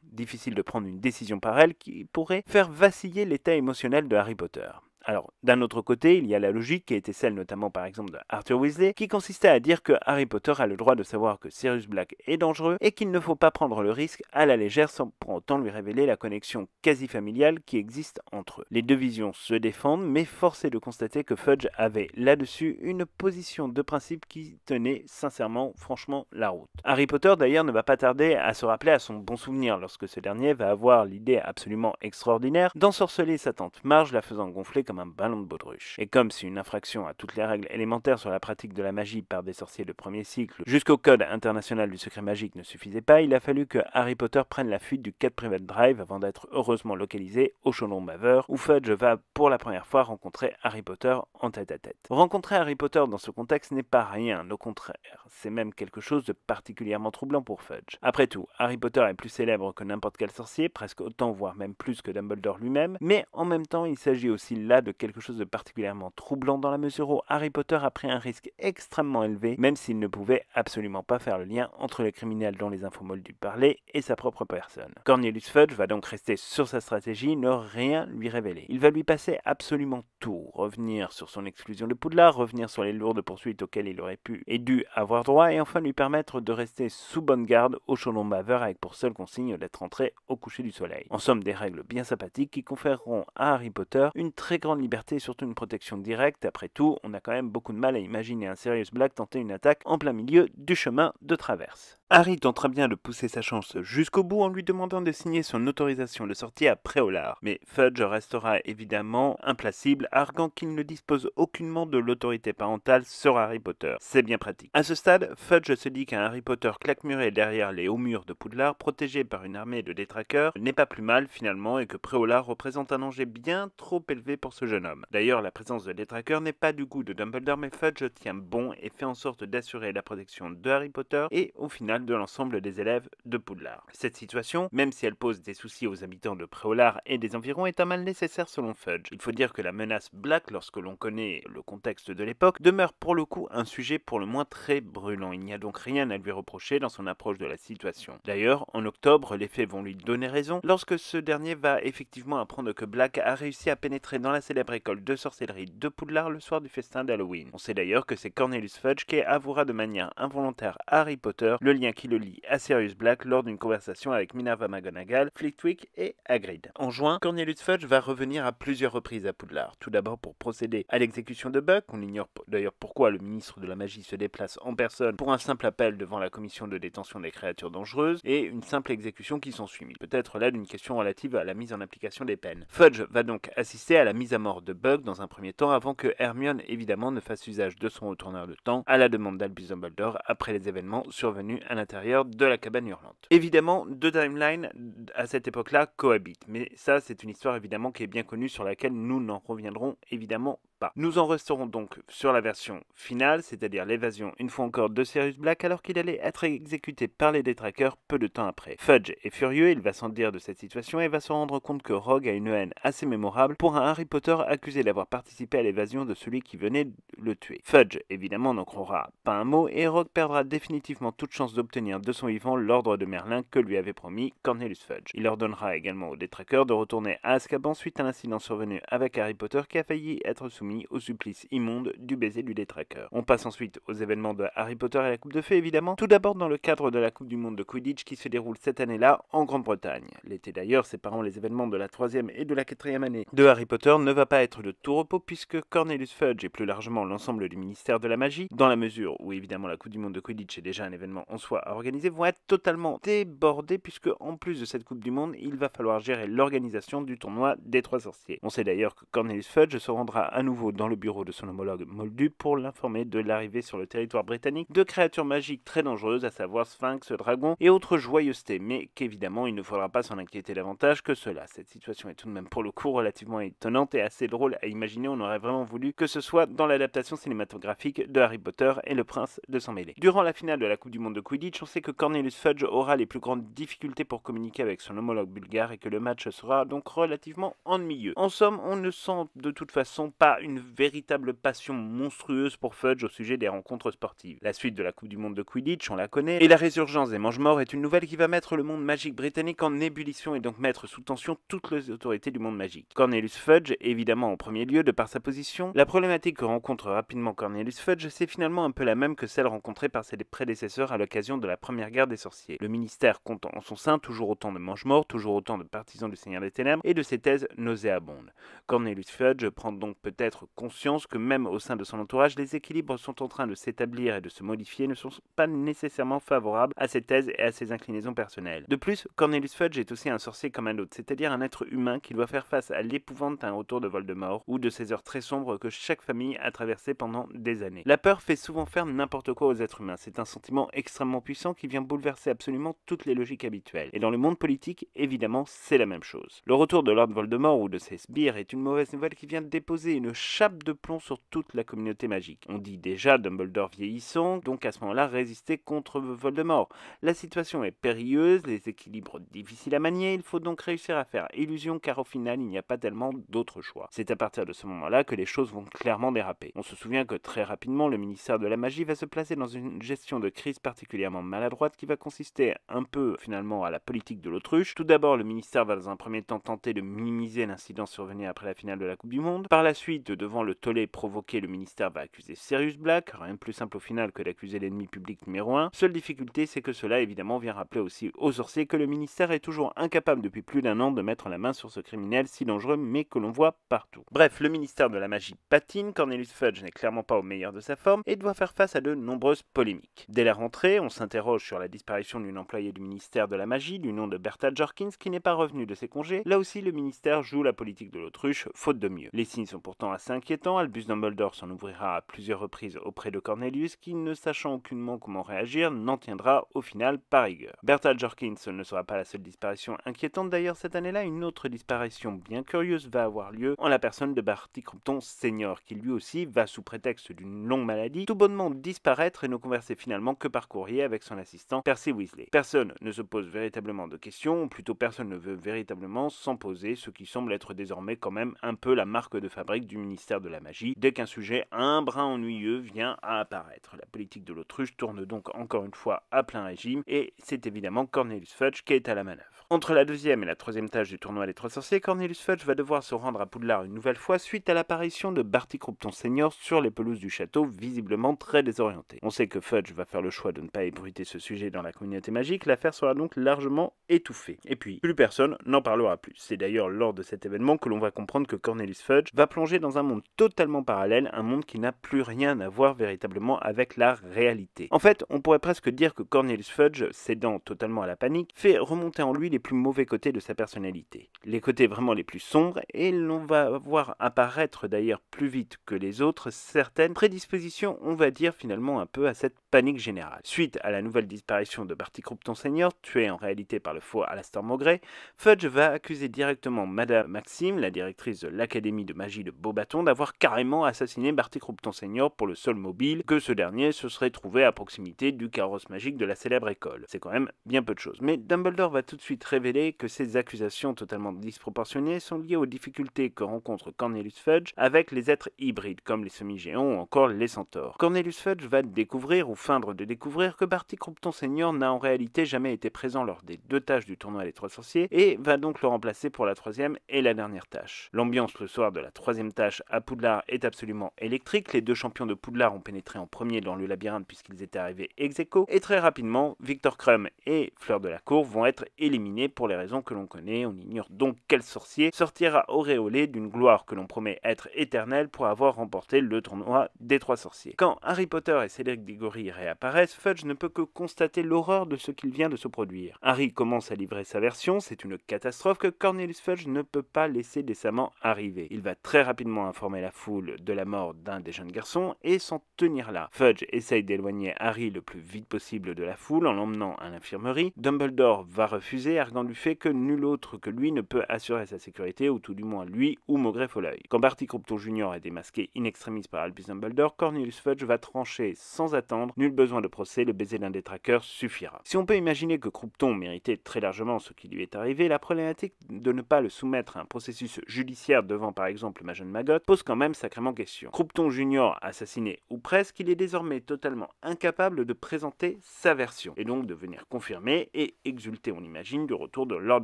Difficile de prendre une décision par elle qui pourrait faire vaciller l'état émotionnel de Harry Potter. Alors, d'un autre côté, il y a la logique qui était celle notamment par exemple de Arthur Weasley, qui consistait à dire que Harry Potter a le droit de savoir que Sirius Black est dangereux et qu'il ne faut pas prendre le risque à la légère sans pour autant lui révéler la connexion quasi familiale qui existe entre eux. Les deux visions se défendent, mais force est de constater que Fudge avait là-dessus une position de principe qui tenait sincèrement, franchement, la route. Harry Potter d'ailleurs ne va pas tarder à se rappeler à son bon souvenir lorsque ce dernier va avoir l'idée absolument extraordinaire d'ensorceler sa tante Marge, la faisant gonfler comme un ballon de baudruche. Et comme si une infraction à toutes les règles élémentaires sur la pratique de la magie par des sorciers de premier cycle jusqu'au code international du secret magique ne suffisait pas, il a fallu que Harry Potter prenne la fuite du Cat Private Drive avant d'être heureusement localisé au Chaudron Baveur, où Fudge va pour la première fois rencontrer Harry Potter en tête-à-tête. Rencontrer Harry Potter dans ce contexte n'est pas rien, au contraire, c'est même quelque chose de particulièrement troublant pour Fudge. Après tout, Harry Potter est plus célèbre que n'importe quel sorcier, presque autant voire même plus que Dumbledore lui-même, mais en même temps il s'agit aussi là de quelque chose de particulièrement troublant dans la mesure où Harry Potter a pris un risque extrêmement élevé, même s'il ne pouvait absolument pas faire le lien entre le criminel dont les infos moldus parlaient et sa propre personne. Cornelius Fudge va donc rester sur sa stratégie, ne rien lui révéler. Il va lui passer absolument tout, revenir sur son exclusion de Poudlard, revenir sur les lourdes poursuites auxquelles il aurait pu et dû avoir droit, et enfin lui permettre de rester sous bonne garde au Chaudron Baveur avec pour seule consigne d'être entré au coucher du soleil. En somme, des règles bien sympathiques qui conféreront à Harry Potter une très grande liberté et surtout une protection directe. Après tout, on a quand même beaucoup de mal à imaginer un Sirius Black tenter une attaque en plein milieu du chemin de traverse. Harry tentera bien de pousser sa chance jusqu'au bout en lui demandant de signer son autorisation de sortie à Préolard, mais Fudge restera évidemment implacable, arguant qu'il ne dispose aucunement de l'autorité parentale sur Harry Potter. C'est bien pratique. À ce stade, Fudge se dit qu'un Harry Potter claquemuré derrière les hauts murs de Poudlard, protégé par une armée de détraqueurs, n'est pas plus mal finalement et que Préolard représente un danger bien trop élevé pour ce jeune homme. D'ailleurs, la présence de détraqueurs n'est pas du goût de Dumbledore, mais Fudge tient bon et fait en sorte d'assurer la protection de Harry Potter et au final de l'ensemble des élèves de Poudlard. Cette situation, même si elle pose des soucis aux habitants de Préolard et des environs, est un mal nécessaire selon Fudge. Il faut dire que la menace Black, lorsque l'on connaît le contexte de l'époque, demeure pour le coup un sujet pour le moins très brûlant. Il n'y a donc rien à lui reprocher dans son approche de la situation. D'ailleurs, en octobre, les faits vont lui donner raison lorsque ce dernier va effectivement apprendre que Black a réussi à pénétrer dans la célèbre école de sorcellerie de Poudlard le soir du festin d'Halloween. On sait d'ailleurs que c'est Cornelius Fudge qui avouera de manière involontaire à Harry Potter le lien qui le lie à Sirius Black lors d'une conversation avec Minerva McGonagall, Flitwick et Hagrid. En juin, Cornelius Fudge va revenir à plusieurs reprises à Poudlard. Tout d'abord pour procéder à l'exécution de Buck. On ignore d'ailleurs pourquoi le ministre de la Magie se déplace en personne pour un simple appel devant la commission de détention des créatures dangereuses et une simple exécution qui s'ensuit. Peut-être là d'une question relative à la mise en application des peines. Fudge va donc assister à la mise à mort de Buck dans un premier temps avant que Hermione évidemment ne fasse usage de son retourneur de temps à la demande d'Albus Dumbledore après les événements survenus à l'intérieur de la cabane hurlante. Évidemment, deux timelines à cette époque-là cohabitent, mais ça c'est une histoire évidemment qui est bien connue sur laquelle nous n'en reviendrons évidemment pas. Nous en resterons donc sur la version finale, c'est-à-dire l'évasion une fois encore de Sirius Black alors qu'il allait être exécuté par les détraqueurs peu de temps après. Fudge est furieux, il va s'en dire de cette situation et va se rendre compte que Rogue a une haine assez mémorable pour un Harry Potter accusé d'avoir participé à l'évasion de celui qui venait de le tuer. Fudge, évidemment, n'en croira pas un mot et Rogue perdra définitivement toute chance d'obtenir de son vivant l'ordre de Merlin que lui avait promis Cornelius Fudge. Il ordonnera également aux détraqueurs de retourner à Azkaban suite à l'incident survenu avec Harry Potter qui a failli être soumis au supplice immonde du baiser du détraqueur. On passe ensuite aux événements de Harry Potter et la Coupe de Fée évidemment, tout d'abord dans le cadre de la Coupe du Monde de Quidditch qui se déroule cette année-là en Grande-Bretagne. L'été d'ailleurs, séparant les événements de la 3e et de la 4e année de Harry Potter ne va pas être de tout repos puisque Cornelius Fudge et plus largement l'ensemble du ministère de la magie, dans la mesure où évidemment la Coupe du Monde de Quidditch est déjà un événement en soi à organiser, vont être totalement débordés puisque en plus de cette Coupe du Monde, il va falloir gérer l'organisation du tournoi des 3 sorciers. On sait d'ailleurs que Cornelius Fudge se rendra à nouveau dans le bureau de son homologue Moldu pour l'informer de l'arrivée sur le territoire britannique de créatures magiques très dangereuses, à savoir Sphinx, dragon et autres joyeusetés, mais qu'évidemment il ne faudra pas s'en inquiéter davantage que cela. Cette situation est tout de même pour le coup relativement étonnante et assez drôle à imaginer, on aurait vraiment voulu que ce soit dans l'adaptation cinématographique de Harry Potter et le prince de sang mêlé. Durant la finale de la Coupe du Monde de Quidditch, on sait que Cornelius Fudge aura les plus grandes difficultés pour communiquer avec son homologue bulgare et que le match sera donc relativement ennuyeux. En somme, on ne sent de toute façon pas une véritable passion monstrueuse pour Fudge au sujet des rencontres sportives. La suite de la Coupe du Monde de Quidditch, on la connaît, et la résurgence des Mangemorts est une nouvelle qui va mettre le monde magique britannique en ébullition et donc mettre sous tension toutes les autorités du monde magique. Cornelius Fudge, évidemment en premier lieu de par sa position, la problématique que rencontre rapidement Cornelius Fudge, c'est finalement un peu la même que celle rencontrée par ses prédécesseurs à l'occasion de la première guerre des sorciers. Le ministère compte en son sein toujours autant de Mangemorts, toujours autant de partisans du Seigneur des Ténèbres et de ses thèses nauséabondes. Cornelius Fudge prend donc peut-être conscience que même au sein de son entourage, les équilibres sont en train de s'établir et de se modifier, ne sont pas nécessairement favorables à ses thèses et à ses inclinaisons personnelles. De plus, Cornelius Fudge est aussi un sorcier comme un autre, c'est-à-dire un être humain qui doit faire face à l'épouvante d'un retour de Voldemort ou de ces heures très sombres que chaque famille a traversées pendant des années. La peur fait souvent faire n'importe quoi aux êtres humains, c'est un sentiment extrêmement puissant qui vient bouleverser absolument toutes les logiques habituelles. Et dans le monde politique, évidemment, c'est la même chose. Le retour de Lord Voldemort ou de ses sbires est une mauvaise nouvelle qui vient déposer une chape de plomb sur toute la communauté magique. On dit déjà Dumbledore vieillissant, donc à ce moment-là résister contre Voldemort. La situation est périlleuse, les équilibres difficiles à manier, il faut donc réussir à faire illusion car au final il n'y a pas tellement d'autres choix. C'est à partir de ce moment-là que les choses vont clairement déraper. On se souvient que très rapidement le ministère de la magie va se placer dans une gestion de crise particulièrement maladroite qui va consister un peu finalement à la politique de l'autruche. Tout d'abord le ministère va dans un premier temps tenter de minimiser l'incident survenu après la finale de la Coupe du Monde. Par la suite, devant le tollé provoqué, le ministère va accuser Sirius Black, rien de plus simple au final que d'accuser l'ennemi public numéro 1. Seule difficulté, c'est que cela évidemment vient rappeler aussi aux sorciers que le ministère est toujours incapable depuis plus d'un an de mettre la main sur ce criminel si dangereux mais que l'on voit partout. Bref, le ministère de la magie patine, Cornelius Fudge n'est clairement pas au meilleur de sa forme et doit faire face à de nombreuses polémiques. Dès la rentrée, on s'interroge sur la disparition d'une employée du ministère de la magie du nom de Bertha Jorkins qui n'est pas revenue de ses congés. Là aussi, le ministère joue la politique de l'autruche, faute de mieux. Les signes sont pourtant assez inquiétants, Albus Dumbledore s'en ouvrira à plusieurs reprises auprès de Cornelius qui, ne sachant aucunement comment réagir, n'en tiendra au final par rigueur. Bertha Jorkins ne sera pas la seule disparition inquiétante d'ailleurs cette année-là, une autre disparition bien curieuse va avoir lieu en la personne de Barty Croughton Senior qui lui aussi va sous prétexte d'une longue maladie tout bonnement disparaître et ne converser finalement que par courrier avec son assistant Percy Weasley. Personne ne se pose véritablement de questions, ou plutôt personne ne veut véritablement s'en poser, ce qui semble être désormais quand même un peu la marque de fabrique du ministère de la magie dès qu'un sujet un brin ennuyeux vient à apparaître. La politique de l'autruche tourne donc encore une fois à plein régime et c'est évidemment Cornelius Fudge qui est à la manœuvre. Entre la deuxième et la troisième tâche du tournoi des 3 sorciers, Cornelius Fudge va devoir se rendre à Poudlard une nouvelle fois suite à l'apparition de Barty Croughton Senior sur les pelouses du château, visiblement très désorienté. On sait que Fudge va faire le choix de ne pas ébruiter ce sujet dans la communauté magique, l'affaire sera donc largement étouffée. Et puis, plus personne n'en parlera plus. C'est d'ailleurs lors de cet événement que l'on va comprendre que Cornelius Fudge va plonger dans un monde totalement parallèle, un monde qui n'a plus rien à voir véritablement avec la réalité. En fait, on pourrait presque dire que Cornelius Fudge, cédant totalement à la panique, fait remonter en lui les plus mauvais côtés de sa personnalité. Les côtés vraiment les plus sombres, et l'on va voir apparaître d'ailleurs plus vite que les autres certaines prédispositions, on va dire finalement un peu à cette panique générale. Suite à la nouvelle disparition de Barty Croughton Senior, tué en réalité par le faux Alastor Mowbray, Fudge va accuser directement Madame Maxime, la directrice de l'Académie de magie de Beauxbatons, suspecterait-on d'avoir carrément assassiné Barty Croughton Senior pour le seul mobile que ce dernier se serait trouvé à proximité du carrosse magique de la célèbre école. C'est quand même bien peu de choses. Mais Dumbledore va tout de suite révéler que ces accusations totalement disproportionnées sont liées aux difficultés que rencontre Cornelius Fudge avec les êtres hybrides comme les semi-géants ou encore les centaures. Cornelius Fudge va découvrir ou feindre de découvrir que Barty Croughton Senior n'a en réalité jamais été présent lors des 2 tâches du tournoi des 3 sorciers et va donc le remplacer pour la 3e et la dernière tâche. L'ambiance le soir de la 3e tâche à Poudlard est absolument électrique. Les 2 champions de Poudlard ont pénétré en premier dans le labyrinthe puisqu'ils étaient arrivés ex aequo et très rapidement, Victor Krum et Fleur de la Cour vont être éliminés pour les raisons que l'on connaît. On ignore donc quel sorcier sortira auréolé d'une gloire que l'on promet être éternelle pour avoir remporté le tournoi des 3 sorciers. Quand Harry Potter et Cédric Diggory réapparaissent, Fudge ne peut que constater l'horreur de ce qu'il vient de se produire. Harry commence à livrer sa version, c'est une catastrophe que Cornelius Fudge ne peut pas laisser décemment arriver. Il va très rapidement informer la foule de la mort d'un des jeunes garçons et s'en tenir là. Fudge essaye d'éloigner Harry le plus vite possible de la foule en l'emmenant à l'infirmerie. Dumbledore va refuser, arguant du fait que nul autre que lui ne peut assurer sa sécurité, ou tout du moins lui ou Maugrey Folleuil. Quand Barty Croughton Jr. est démasqué in extremis par Albus Dumbledore, Cornelius Fudge va trancher sans attendre. Nul besoin de procès, le baiser d'un détraqueur suffira. Si on peut imaginer que Croughton méritait très largement ce qui lui est arrivé, la problématique de ne pas le soumettre à un processus judiciaire devant par exemple ma jeune Maggot pose quand même sacrément question. Croughton Jr. assassiné ou presque, il est désormais totalement incapable de présenter sa version et donc de venir confirmer et exulter, on imagine, du retour de Lord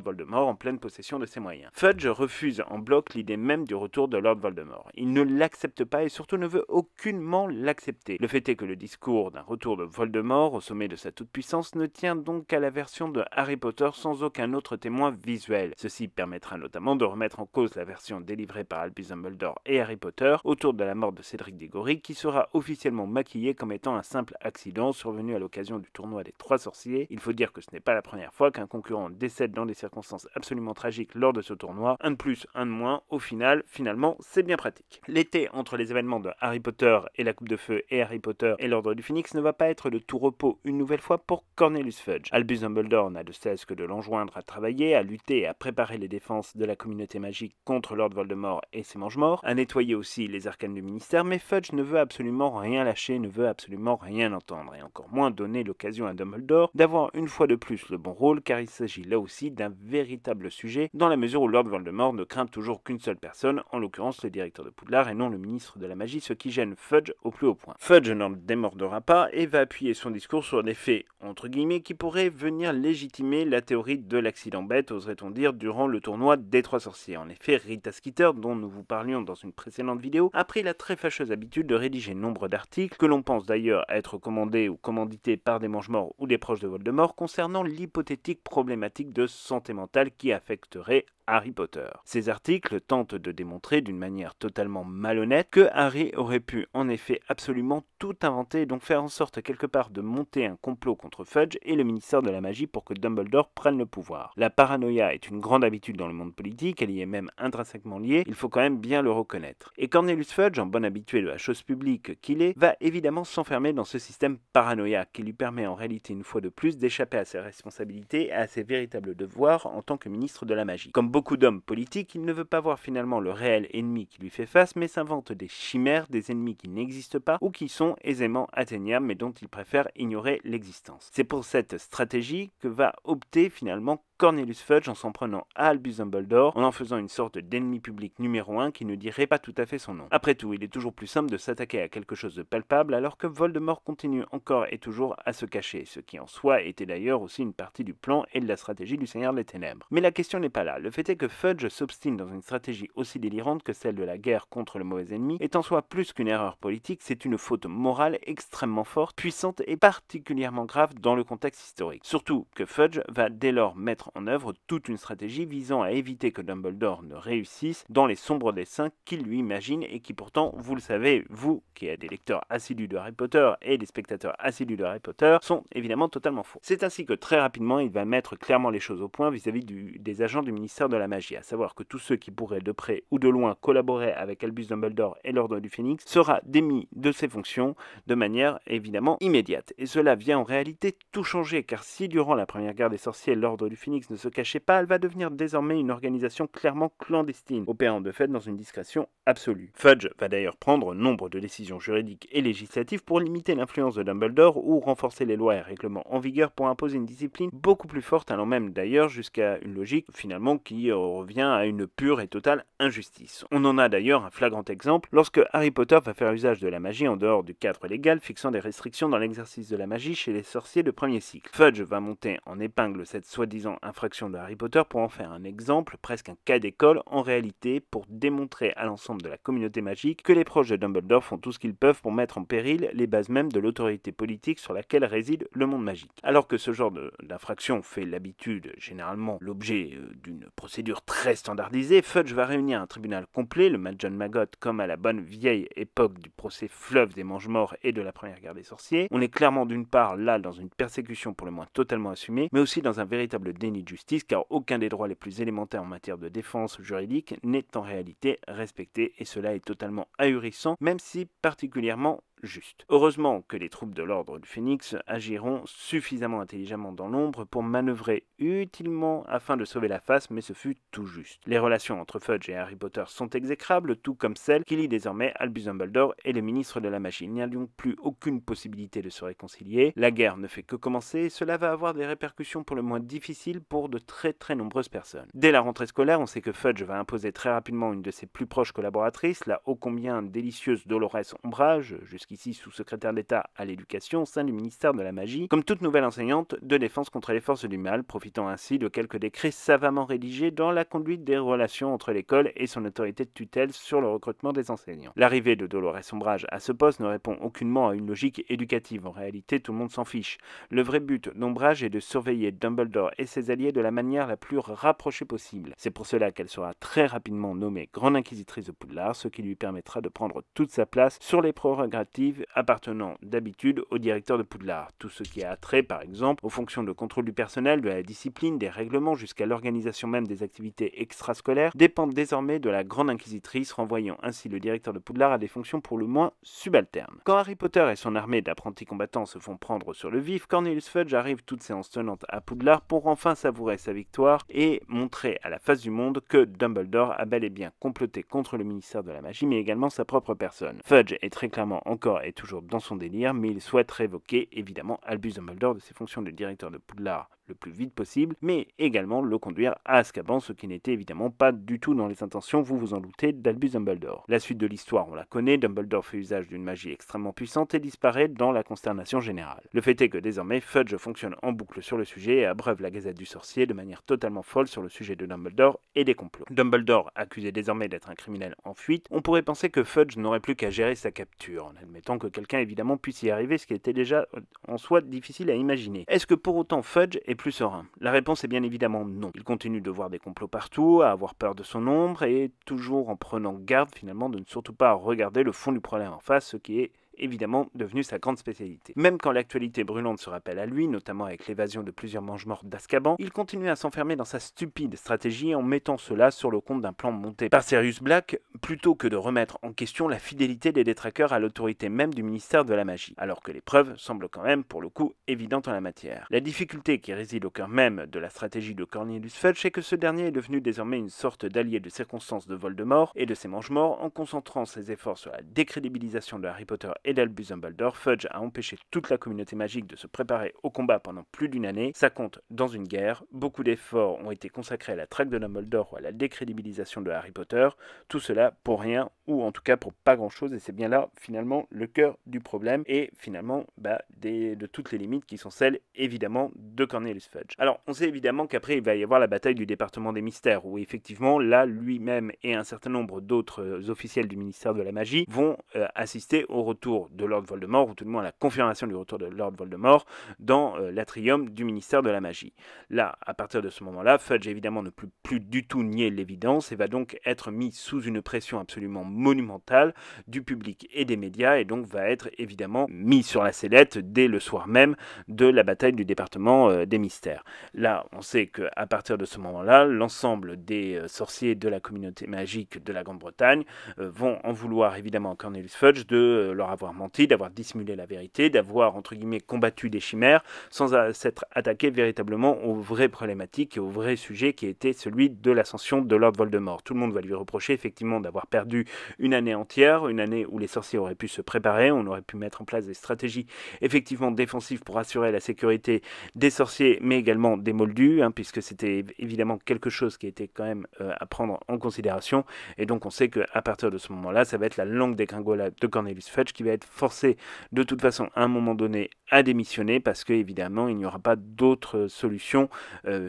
Voldemort en pleine possession de ses moyens. Fudge refuse en bloc l'idée même du retour de Lord Voldemort. Il ne l'accepte pas et surtout ne veut aucunement l'accepter. Le fait est que le discours d'un retour de Voldemort au sommet de sa toute-puissance ne tient donc qu'à la version de Harry Potter sans aucun autre témoin visuel. Ceci permettra notamment de remettre en cause la version délivrée par Albus Dumbledore et Harry Potter autour de la mort de Cédric Diggory, qui sera officiellement maquillé comme étant un simple accident survenu à l'occasion du tournoi des 3 sorciers. Il faut dire que ce n'est pas la première fois qu'un concurrent décède dans des circonstances absolument tragiques lors de ce tournoi. Un de plus, un de moins, au final, finalement, c'est bien pratique. L'été entre les événements de Harry Potter et la Coupe de Feu et Harry Potter et l'Ordre du Phénix ne va pas être de tout repos une nouvelle fois pour Cornelius Fudge. Albus Dumbledore n'a de cesse que de l'enjoindre à travailler, à lutter et à préparer les défenses de la communauté magique contre Lord Voldemort et ses mange-morts, à nettoyer aussi les arcanes du ministère, mais Fudge ne veut absolument rien lâcher, ne veut absolument rien entendre, et encore moins donner l'occasion à Dumbledore d'avoir une fois de plus le bon rôle, car il s'agit là aussi d'un véritable sujet, dans la mesure où Lord Voldemort ne craint toujours qu'une seule personne, en l'occurrence le directeur de Poudlard et non le ministre de la Magie, ce qui gêne Fudge au plus haut point. Fudge n'en démordera pas et va appuyer son discours sur des faits, entre guillemets, qui pourraient venir légitimer la théorie de l'accident bête, oserait-on dire, durant le tournoi des 3 sorciers. En effet, Rita Skeeter, dont nous vous parlions dans une précédente vidéo, a pris la très fâcheuse habitude de rédiger nombre d'articles, que l'on pense d'ailleurs être commandés ou commandités par des mange-morts ou des proches de Voldemort, concernant l'hypothétique problématique de santé mentale qui affecterait Harry Potter. Ces articles tentent de démontrer d'une manière totalement malhonnête que Harry aurait pu en effet absolument tout inventer et donc faire en sorte quelque part de monter un complot contre Fudge et le ministère de la Magie pour que Dumbledore prenne le pouvoir. La paranoïa est une grande habitude dans le monde politique, elle y est même intrinsèquement liée, il faut quand même bien le reconnaître. Et Cornelius Fudge, en bon habitué de la chose publique qu'il est, va évidemment s'enfermer dans ce système paranoïaque qui lui permet en réalité une fois de plus d'échapper à ses responsabilités et à ses véritables devoirs en tant que ministre de la Magie. Comme beaucoup d'hommes politiques, il ne veut pas voir finalement le réel ennemi qui lui fait face, mais s'invente des chimères, des ennemis qui n'existent pas ou qui sont aisément atteignables mais dont il préfère ignorer l'existence. C'est pour cette stratégie que va opter finalement Cornelius Fudge en s'en prenant à Albus Dumbledore, en en faisant une sorte d'ennemi public numéro 1 qui ne dirait pas tout à fait son nom. Après tout, il est toujours plus simple de s'attaquer à quelque chose de palpable alors que Voldemort continue encore et toujours à se cacher, ce qui en soi était d'ailleurs aussi une partie du plan et de la stratégie du Seigneur des Ténèbres. Mais la question n'est pas là. Le fait est que Fudge s'obstine dans une stratégie aussi délirante que celle de la guerre contre le mauvais ennemi est en soi plus qu'une erreur politique, c'est une faute morale extrêmement forte, puissante et particulièrement grave dans le contexte historique. Surtout que Fudge va dès lors mettre en œuvre toute une stratégie visant à éviter que Dumbledore ne réussisse dans les sombres desseins qu'il lui imagine et qui pourtant, vous le savez, vous qui êtes des lecteurs assidus de Harry Potter et des spectateurs assidus de Harry Potter, sont évidemment totalement faux. C'est ainsi que très rapidement il va mettre clairement les choses au point vis-à-vis des agents du ministère de la Magie, à savoir que tous ceux qui pourraient de près ou de loin collaborer avec Albus Dumbledore et l'Ordre du Phénix sera démis de ses fonctions de manière évidemment immédiate. Et cela vient en réalité tout changer, car si durant la première guerre des sorciers l'Ordre du Phénix Phénix ne se cachait pas, elle va devenir désormais une organisation clairement clandestine, opérant de fait dans une discrétion absolue. Fudge va d'ailleurs prendre nombre de décisions juridiques et législatives pour limiter l'influence de Dumbledore ou renforcer les lois et règlements en vigueur pour imposer une discipline beaucoup plus forte, allant même d'ailleurs jusqu'à une logique finalement qui revient à une pure et totale injustice. On en a d'ailleurs un flagrant exemple lorsque Harry Potter va faire usage de la magie en dehors du cadre légal fixant des restrictions dans l'exercice de la magie chez les sorciers de premier cycle. Fudge va monter en épingle cette soi-disant infraction de Harry Potter pour en faire un exemple, presque un cas d'école en réalité, pour démontrer à l'ensemble de la communauté magique que les proches de Dumbledore font tout ce qu'ils peuvent pour mettre en péril les bases mêmes de l'autorité politique sur laquelle réside le monde magique. Alors que ce genre d'infraction fait l'habitude, généralement, l'objet d'une procédure très standardisée, Fudge va réunir un tribunal complet, le Mad John Maggot, comme à la bonne vieille époque du procès fleuve des Mange-Morts et de la première guerre des sorciers. On est clairement d'une part là dans une persécution pour le moins totalement assumée, mais aussi dans un véritable déni de justice, car aucun des droits les plus élémentaires en matière de défense juridique n'est en réalité respecté, et cela est totalement ahurissant, même si particulièrement juste. Heureusement que les troupes de l'ordre du Phénix agiront suffisamment intelligemment dans l'ombre pour manœuvrer utilement afin de sauver la face, mais ce fut tout juste. Les relations entre Fudge et Harry Potter sont exécrables, tout comme celles qui lient désormais Albus Dumbledore et le ministre de la Magie. Il n'y a donc plus aucune possibilité de se réconcilier. La guerre ne fait que commencer et cela va avoir des répercussions pour le moins difficiles pour de très nombreuses personnes. Dès la rentrée scolaire, on sait que Fudge va imposer très rapidement une de ses plus proches collaboratrices, la ô combien délicieuse Dolores Ombrage, jusqu'ici sous-secrétaire d'État à l'éducation au sein du ministère de la Magie, comme toute nouvelle enseignante de défense contre les forces du mal, profitant ainsi de quelques décrets savamment rédigés dans la conduite des relations entre l'école et son autorité de tutelle sur le recrutement des enseignants. L'arrivée de Dolores Ombrage à ce poste ne répond aucunement à une logique éducative. En réalité, tout le monde s'en fiche. Le vrai but d'Ombrage est de surveiller Dumbledore et ses alliés de la manière la plus rapprochée possible. C'est pour cela qu'elle sera très rapidement nommée Grande Inquisitrice de Poudlard, ce qui lui permettra de prendre toute sa place sur les prérogatives appartenant d'habitude au directeur de Poudlard. Tout ce qui a trait, par exemple, aux fonctions de contrôle du personnel, de la discipline, des règlements jusqu'à l'organisation même des activités extrascolaires, dépendent désormais de la Grande Inquisitrice, renvoyant ainsi le directeur de Poudlard à des fonctions pour le moins subalternes. Quand Harry Potter et son armée d'apprentis combattants se font prendre sur le vif, Cornelius Fudge arrive toute séance tenante à Poudlard pour enfin savourer sa victoire et montrer à la face du monde que Dumbledore a bel et bien comploté contre le ministère de la Magie, mais également sa propre personne. Fudge est très clairement encore et toujours dans son délire, mais il souhaite révoquer évidemment Albus Dumbledore de ses fonctions de directeur de Poudlard le plus vite possible, mais également le conduire à Azkaban, ce qui n'était évidemment pas du tout dans les intentions, vous vous en doutez, d'Albus Dumbledore. La suite de l'histoire, on la connaît, Dumbledore fait usage d'une magie extrêmement puissante et disparaît dans la consternation générale. Le fait est que désormais, Fudge fonctionne en boucle sur le sujet et abreuve la Gazette du Sorcier de manière totalement folle sur le sujet de Dumbledore et des complots. Dumbledore, accusé désormais d'être un criminel en fuite, on pourrait penser que Fudge n'aurait plus qu'à gérer sa capture, en admettant que quelqu'un évidemment puisse y arriver, ce qui était déjà en soi difficile à imaginer. Est-ce que pour autant Fudge est plus serein? La réponse est bien évidemment non. Il continue de voir des complots partout, à avoir peur de son ombre et toujours en prenant garde finalement de ne surtout pas regarder le fond du problème en face, ce qui est évidemment devenu sa grande spécialité. Même quand l'actualité brûlante se rappelle à lui, notamment avec l'évasion de plusieurs mange-morts d'Azkaban, il continue à s'enfermer dans sa stupide stratégie en mettant cela sur le compte d'un plan monté par Sirius Black, plutôt que de remettre en question la fidélité des détraqueurs à l'autorité même du ministère de la Magie, alors que les preuves semblent quand même, pour le coup, évidentes en la matière. La difficulté qui réside au cœur même de la stratégie de Cornelius Fudge, c'est que ce dernier est devenu désormais une sorte d'allié de circonstance de Voldemort et de ses mange-morts en concentrant ses efforts sur la décrédibilisation de Harry Potter et d'Albus Dumbledore. Fudge a empêché toute la communauté magique de se préparer au combat pendant plus d'une année. Ça compte dans une guerre. Beaucoup d'efforts ont été consacrés à la traque de Dumbledore ou à la décrédibilisation de Harry Potter. Tout cela pour rien, ou en tout cas pour pas grand chose, et c'est bien là finalement le cœur du problème et finalement de toutes les limites qui sont celles évidemment de Cornelius Fudge. Alors on sait évidemment qu'après il va y avoir la bataille du département des mystères où effectivement là lui-même et un certain nombre d'autres officiels du ministère de la Magie vont assister au retour de Lord Voldemort, ou tout du moins à la confirmation du retour de Lord Voldemort dans l'atrium du ministère de la Magie. Là, à partir de ce moment-là, Fudge évidemment ne peut plus du tout nier l'évidence et va donc être mis sous une pression absolument monumentale du public et des médias, et donc va être évidemment mis sur la sellette dès le soir même de la bataille du département des mystères. Là, on sait qu'à partir de ce moment-là, l'ensemble des sorciers de la communauté magique de la Grande-Bretagne vont en vouloir évidemment à Cornelius Fudge de leur avoir d'avoir menti, d'avoir dissimulé la vérité, d'avoir, entre guillemets, combattu des chimères, sans s'être attaqué véritablement aux vraies problématiques et au vrai sujet qui était celui de l'ascension de Lord Voldemort. Tout le monde va lui reprocher effectivement d'avoir perdu une année entière, une année où les sorciers auraient pu se préparer, on aurait pu mettre en place des stratégies effectivement défensives pour assurer la sécurité des sorciers, mais également des moldus, puisque c'était évidemment quelque chose qui était quand même à prendre en considération. Et donc on sait qu'à partir de ce moment-là, ça va être la longue dégringolade de Cornelius Fudge qui va être forcé de toute façon à un moment donné à démissionner parce qu'évidemment il n'y aura pas d'autre solution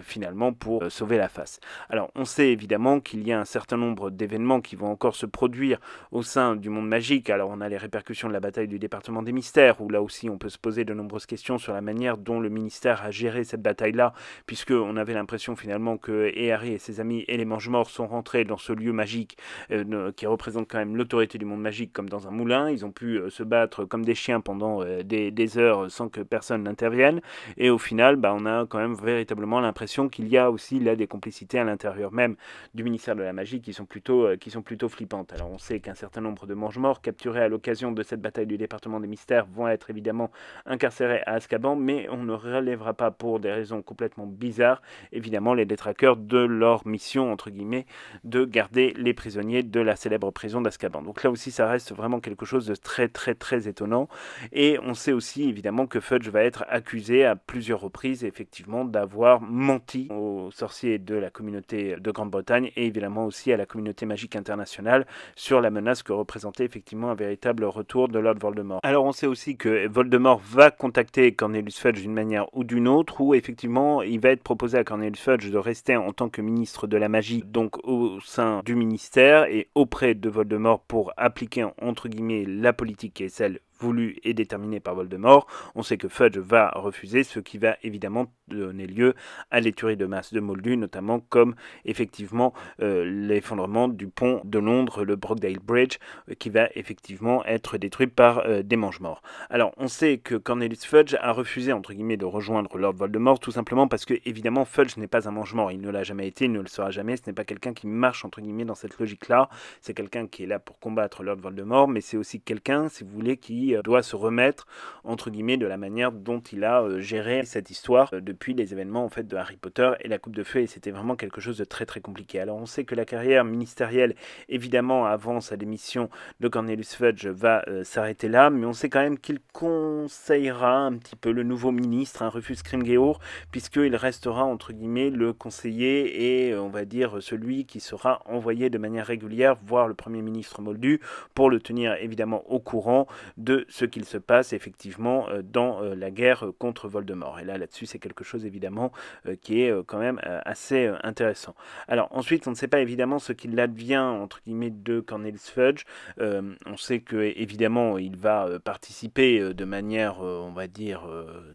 finalement pour sauver la face. Alors on sait évidemment qu'il y a un certain nombre d'événements qui vont encore se produire au sein du monde magique. Alors on a les répercussions de la bataille du département des mystères où là aussi on peut se poser de nombreuses questions sur la manière dont le ministère a géré cette bataille-là, puisqu'on avait l'impression finalement que Harry et ses amis et les Mange-Morts sont rentrés dans ce lieu magique qui représente quand même l'autorité du monde magique comme dans un moulin. Ils ont pu se battre comme des chiens pendant des heures sans que personne n'intervienne. Et au final, on a quand même véritablement l'impression qu'il y a aussi là des complicités à l'intérieur même du ministère de la Magie qui sont plutôt flippantes. Alors on sait qu'un certain nombre de Mange-Morts capturés à l'occasion de cette bataille du département des mystères vont être évidemment incarcérés à Azkaban, mais on ne relèvera pas pour des raisons complètement bizarres, évidemment, les détraqueurs de leur mission, entre guillemets, de garder les prisonniers de la célèbre prison d'Azkaban. Donc là aussi, ça reste vraiment quelque chose de très très très étonnant. Et on sait aussi évidemment que Fudge va être accusé à plusieurs reprises, effectivement, d'avoir menti aux sorciers de la communauté de Grande-Bretagne et évidemment aussi à la communauté magique internationale sur la menace que représentait effectivement un véritable retour de Lord Voldemort. Alors on sait aussi que Voldemort va contacter Cornelius Fudge d'une manière ou d'une autre, où effectivement il va être proposé à Cornelius Fudge de rester en tant que ministre de la magie, donc au sein du ministère et auprès de Voldemort pour appliquer entre guillemets la politique qui est celle voulu et déterminé par Voldemort. On sait que Fudge va refuser, ce qui va évidemment donner lieu à les tueries de masse de Moldus, notamment comme effectivement l'effondrement du pont de Londres, le Brockdale Bridge, qui va effectivement être détruit par des Mange-Morts. Alors on sait que Cornelius Fudge a refusé entre guillemets de rejoindre Lord Voldemort, tout simplement parce que évidemment Fudge n'est pas un Mange-Mort, il ne l'a jamais été, il ne le sera jamais, ce n'est pas quelqu'un qui marche entre guillemets dans cette logique-là, c'est quelqu'un qui est là pour combattre Lord Voldemort, mais c'est aussi quelqu'un, si vous voulez, qui doit se remettre entre guillemets de la manière dont il a géré cette histoire depuis les événements en fait de Harry Potter et la Coupe de Feu, et c'était vraiment quelque chose de très très compliqué. Alors on sait que la carrière ministérielle évidemment avant sa démission de Cornelius Fudge va s'arrêter là, mais on sait quand même qu'il conseillera un petit peu le nouveau ministre, Rufus Scrimgeour, puisqu'il restera entre guillemets le conseiller et on va dire celui qui sera envoyé de manière régulière voir le premier ministre Moldu pour le tenir évidemment au courant de ce qu'il se passe effectivement dans la guerre contre Voldemort. Et là-dessus, c'est quelque chose évidemment qui est quand même assez intéressant. Alors ensuite, on ne sait pas évidemment ce qu'il advient entre guillemets de Cornelius Fudge. On sait que évidemment, il va participer de manière, on va dire,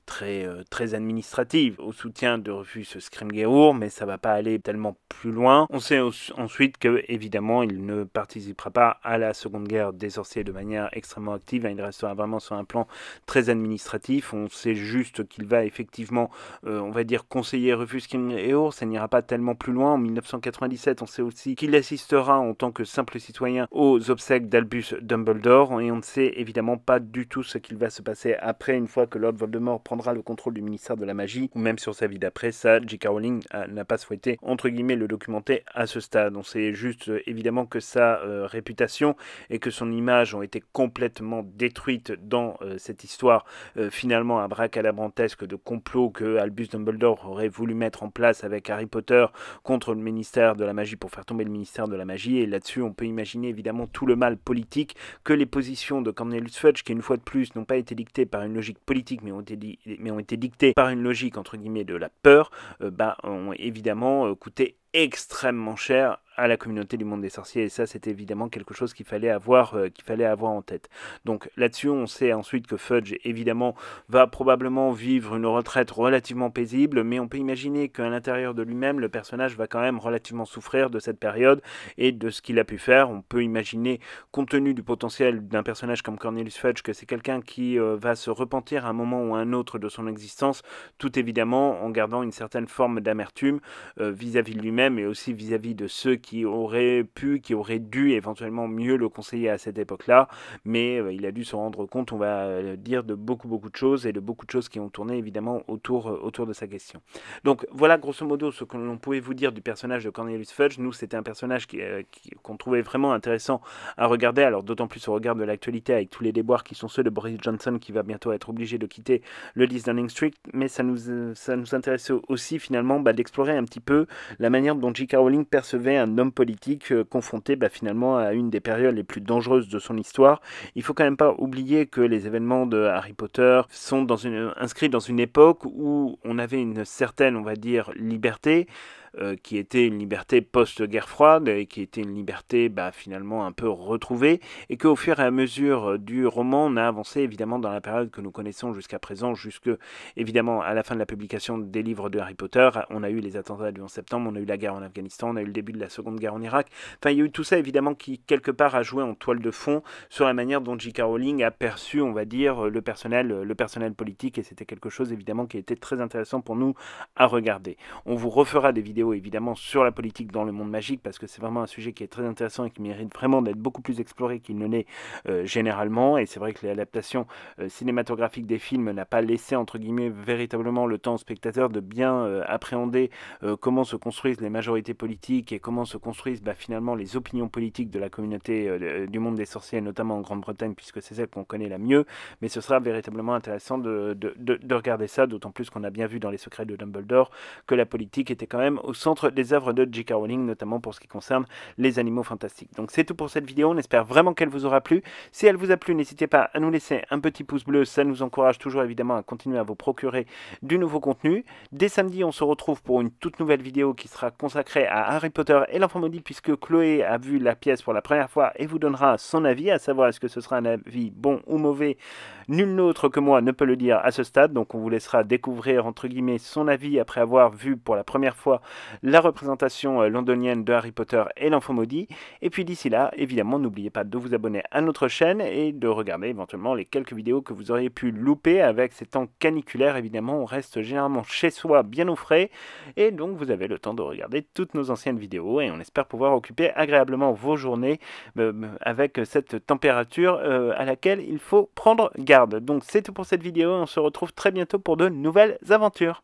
très administrative au soutien de Rufus Scrimgeour, mais ça va pas aller tellement plus loin. On sait ensuite que évidemment, il ne participera pas à la Seconde Guerre des Sorciers de manière extrêmement active. Il restera vraiment sur un plan très administratif. On sait juste qu'il va effectivement, on va dire, conseiller Rufus Scrimgeour. Ça n'ira pas tellement plus loin. En 1997, on sait aussi qu'il assistera en tant que simple citoyen aux obsèques d'Albus Dumbledore. Et on ne sait évidemment pas du tout ce qu'il va se passer après, une fois que Lord Voldemort prendra le contrôle du ministère de la Magie, ou même sur sa vie d'après. Ça, J.K. Rowling n'a pas souhaité, entre guillemets, le documenter à ce stade. On sait juste évidemment que sa réputation et que son image ont été complètement détruite dans cette histoire finalement abracadabrantesque de complot que Albus Dumbledore aurait voulu mettre en place avec Harry Potter contre le ministère de la Magie pour faire tomber le ministère de la Magie. Et là-dessus, on peut imaginer évidemment tout le mal politique que les positions de Cornelius Fudge, qui une fois de plus n'ont pas été dictées par une logique politique, mais ont été dictées par une logique entre guillemets de la peur, ont évidemment coûté extrêmement cher à la communauté du monde des sorciers, et ça c'était évidemment quelque chose qu'il fallait avoir en tête. Donc là-dessus on sait ensuite que Fudge évidemment va probablement vivre une retraite relativement paisible, mais on peut imaginer qu'à l'intérieur de lui-même le personnage va quand même relativement souffrir de cette période et de ce qu'il a pu faire. On peut imaginer, compte tenu du potentiel d'un personnage comme Cornelius Fudge, que c'est quelqu'un qui va se repentir à un moment ou à un autre de son existence, tout évidemment en gardant une certaine forme d'amertume vis-à-vis de lui-même lui-même et aussi vis-à-vis de ceux qui auraient pu, qui auraient dû éventuellement mieux le conseiller à cette époque-là, mais il a dû se rendre compte, on va dire, de beaucoup de choses et de beaucoup de choses qui ont tourné évidemment autour de sa question. Donc voilà grosso modo ce que l'on pouvait vous dire du personnage de Cornelius Fudge. Nous, c'était un personnage qu'on trouvait vraiment intéressant à regarder, alors d'autant plus au regard de l'actualité avec tous les déboires qui sont ceux de Boris Johnson qui va bientôt être obligé de quitter le 10 Downing Street, mais ça nous intéressait aussi finalement d'explorer un petit peu la manière dont J.K. Rowling percevait un homme politique confronté finalement à une des périodes les plus dangereuses de son histoire. Il faut quand même pas oublier que les événements de Harry Potter sont inscrits dans une époque où on avait une certaine, on va dire, liberté, qui était une liberté post-guerre froide et qui était une liberté finalement un peu retrouvée, et qu'au fur et à mesure du roman, on a avancé évidemment dans la période que nous connaissons jusqu'à présent, jusque évidemment à la fin de la publication des livres de Harry Potter. On a eu les attentats du 11 septembre, on a eu la guerre en Afghanistan, on a eu le début de la seconde guerre en Irak. Enfin, il y a eu tout ça évidemment qui quelque part a joué en toile de fond sur la manière dont J.K. Rowling a perçu, on va dire, le personnel politique, et c'était quelque chose évidemment qui était très intéressant pour nous à regarder. On vous refera des vidéos évidemment sur la politique dans le monde magique, parce que c'est vraiment un sujet qui est très intéressant et qui mérite vraiment d'être beaucoup plus exploré qu'il ne l'est généralement, et c'est vrai que l'adaptation cinématographique des films n'a pas laissé entre guillemets véritablement le temps au spectateur de bien appréhender comment se construisent les majorités politiques et comment se construisent finalement les opinions politiques de la communauté du monde des sorciers, notamment en Grande-Bretagne, puisque c'est celle qu'on connaît la mieux. Mais ce sera véritablement intéressant de regarder ça, d'autant plus qu'on a bien vu dans Les Secrets de Dumbledore que la politique était quand même au centre des œuvres de J.K. Rowling, notamment pour ce qui concerne les animaux fantastiques. Donc c'est tout pour cette vidéo, on espère vraiment qu'elle vous aura plu. Si elle vous a plu, n'hésitez pas à nous laisser un petit pouce bleu, ça nous encourage toujours évidemment à continuer à vous procurer du nouveau contenu. Dès samedi, on se retrouve pour une toute nouvelle vidéo qui sera consacrée à Harry Potter et l'Enfant Maudit, puisque Chloé a vu la pièce pour la première fois et vous donnera son avis, à savoir est-ce que ce sera un avis bon ou mauvais. Nul autre que moi ne peut le dire à ce stade, donc on vous laissera découvrir entre guillemets son avis après avoir vu pour la première fois la représentation londonienne de Harry Potter et l'Enfant Maudit. Et puis d'ici là, évidemment, n'oubliez pas de vous abonner à notre chaîne et de regarder éventuellement les quelques vidéos que vous auriez pu louper avec ces temps caniculaires. Évidemment, on reste généralement chez soi bien au frais, et donc vous avez le temps de regarder toutes nos anciennes vidéos, et on espère pouvoir occuper agréablement vos journées avec cette température à laquelle il faut prendre garde. Donc c'est tout pour cette vidéo, on se retrouve très bientôt pour de nouvelles aventures.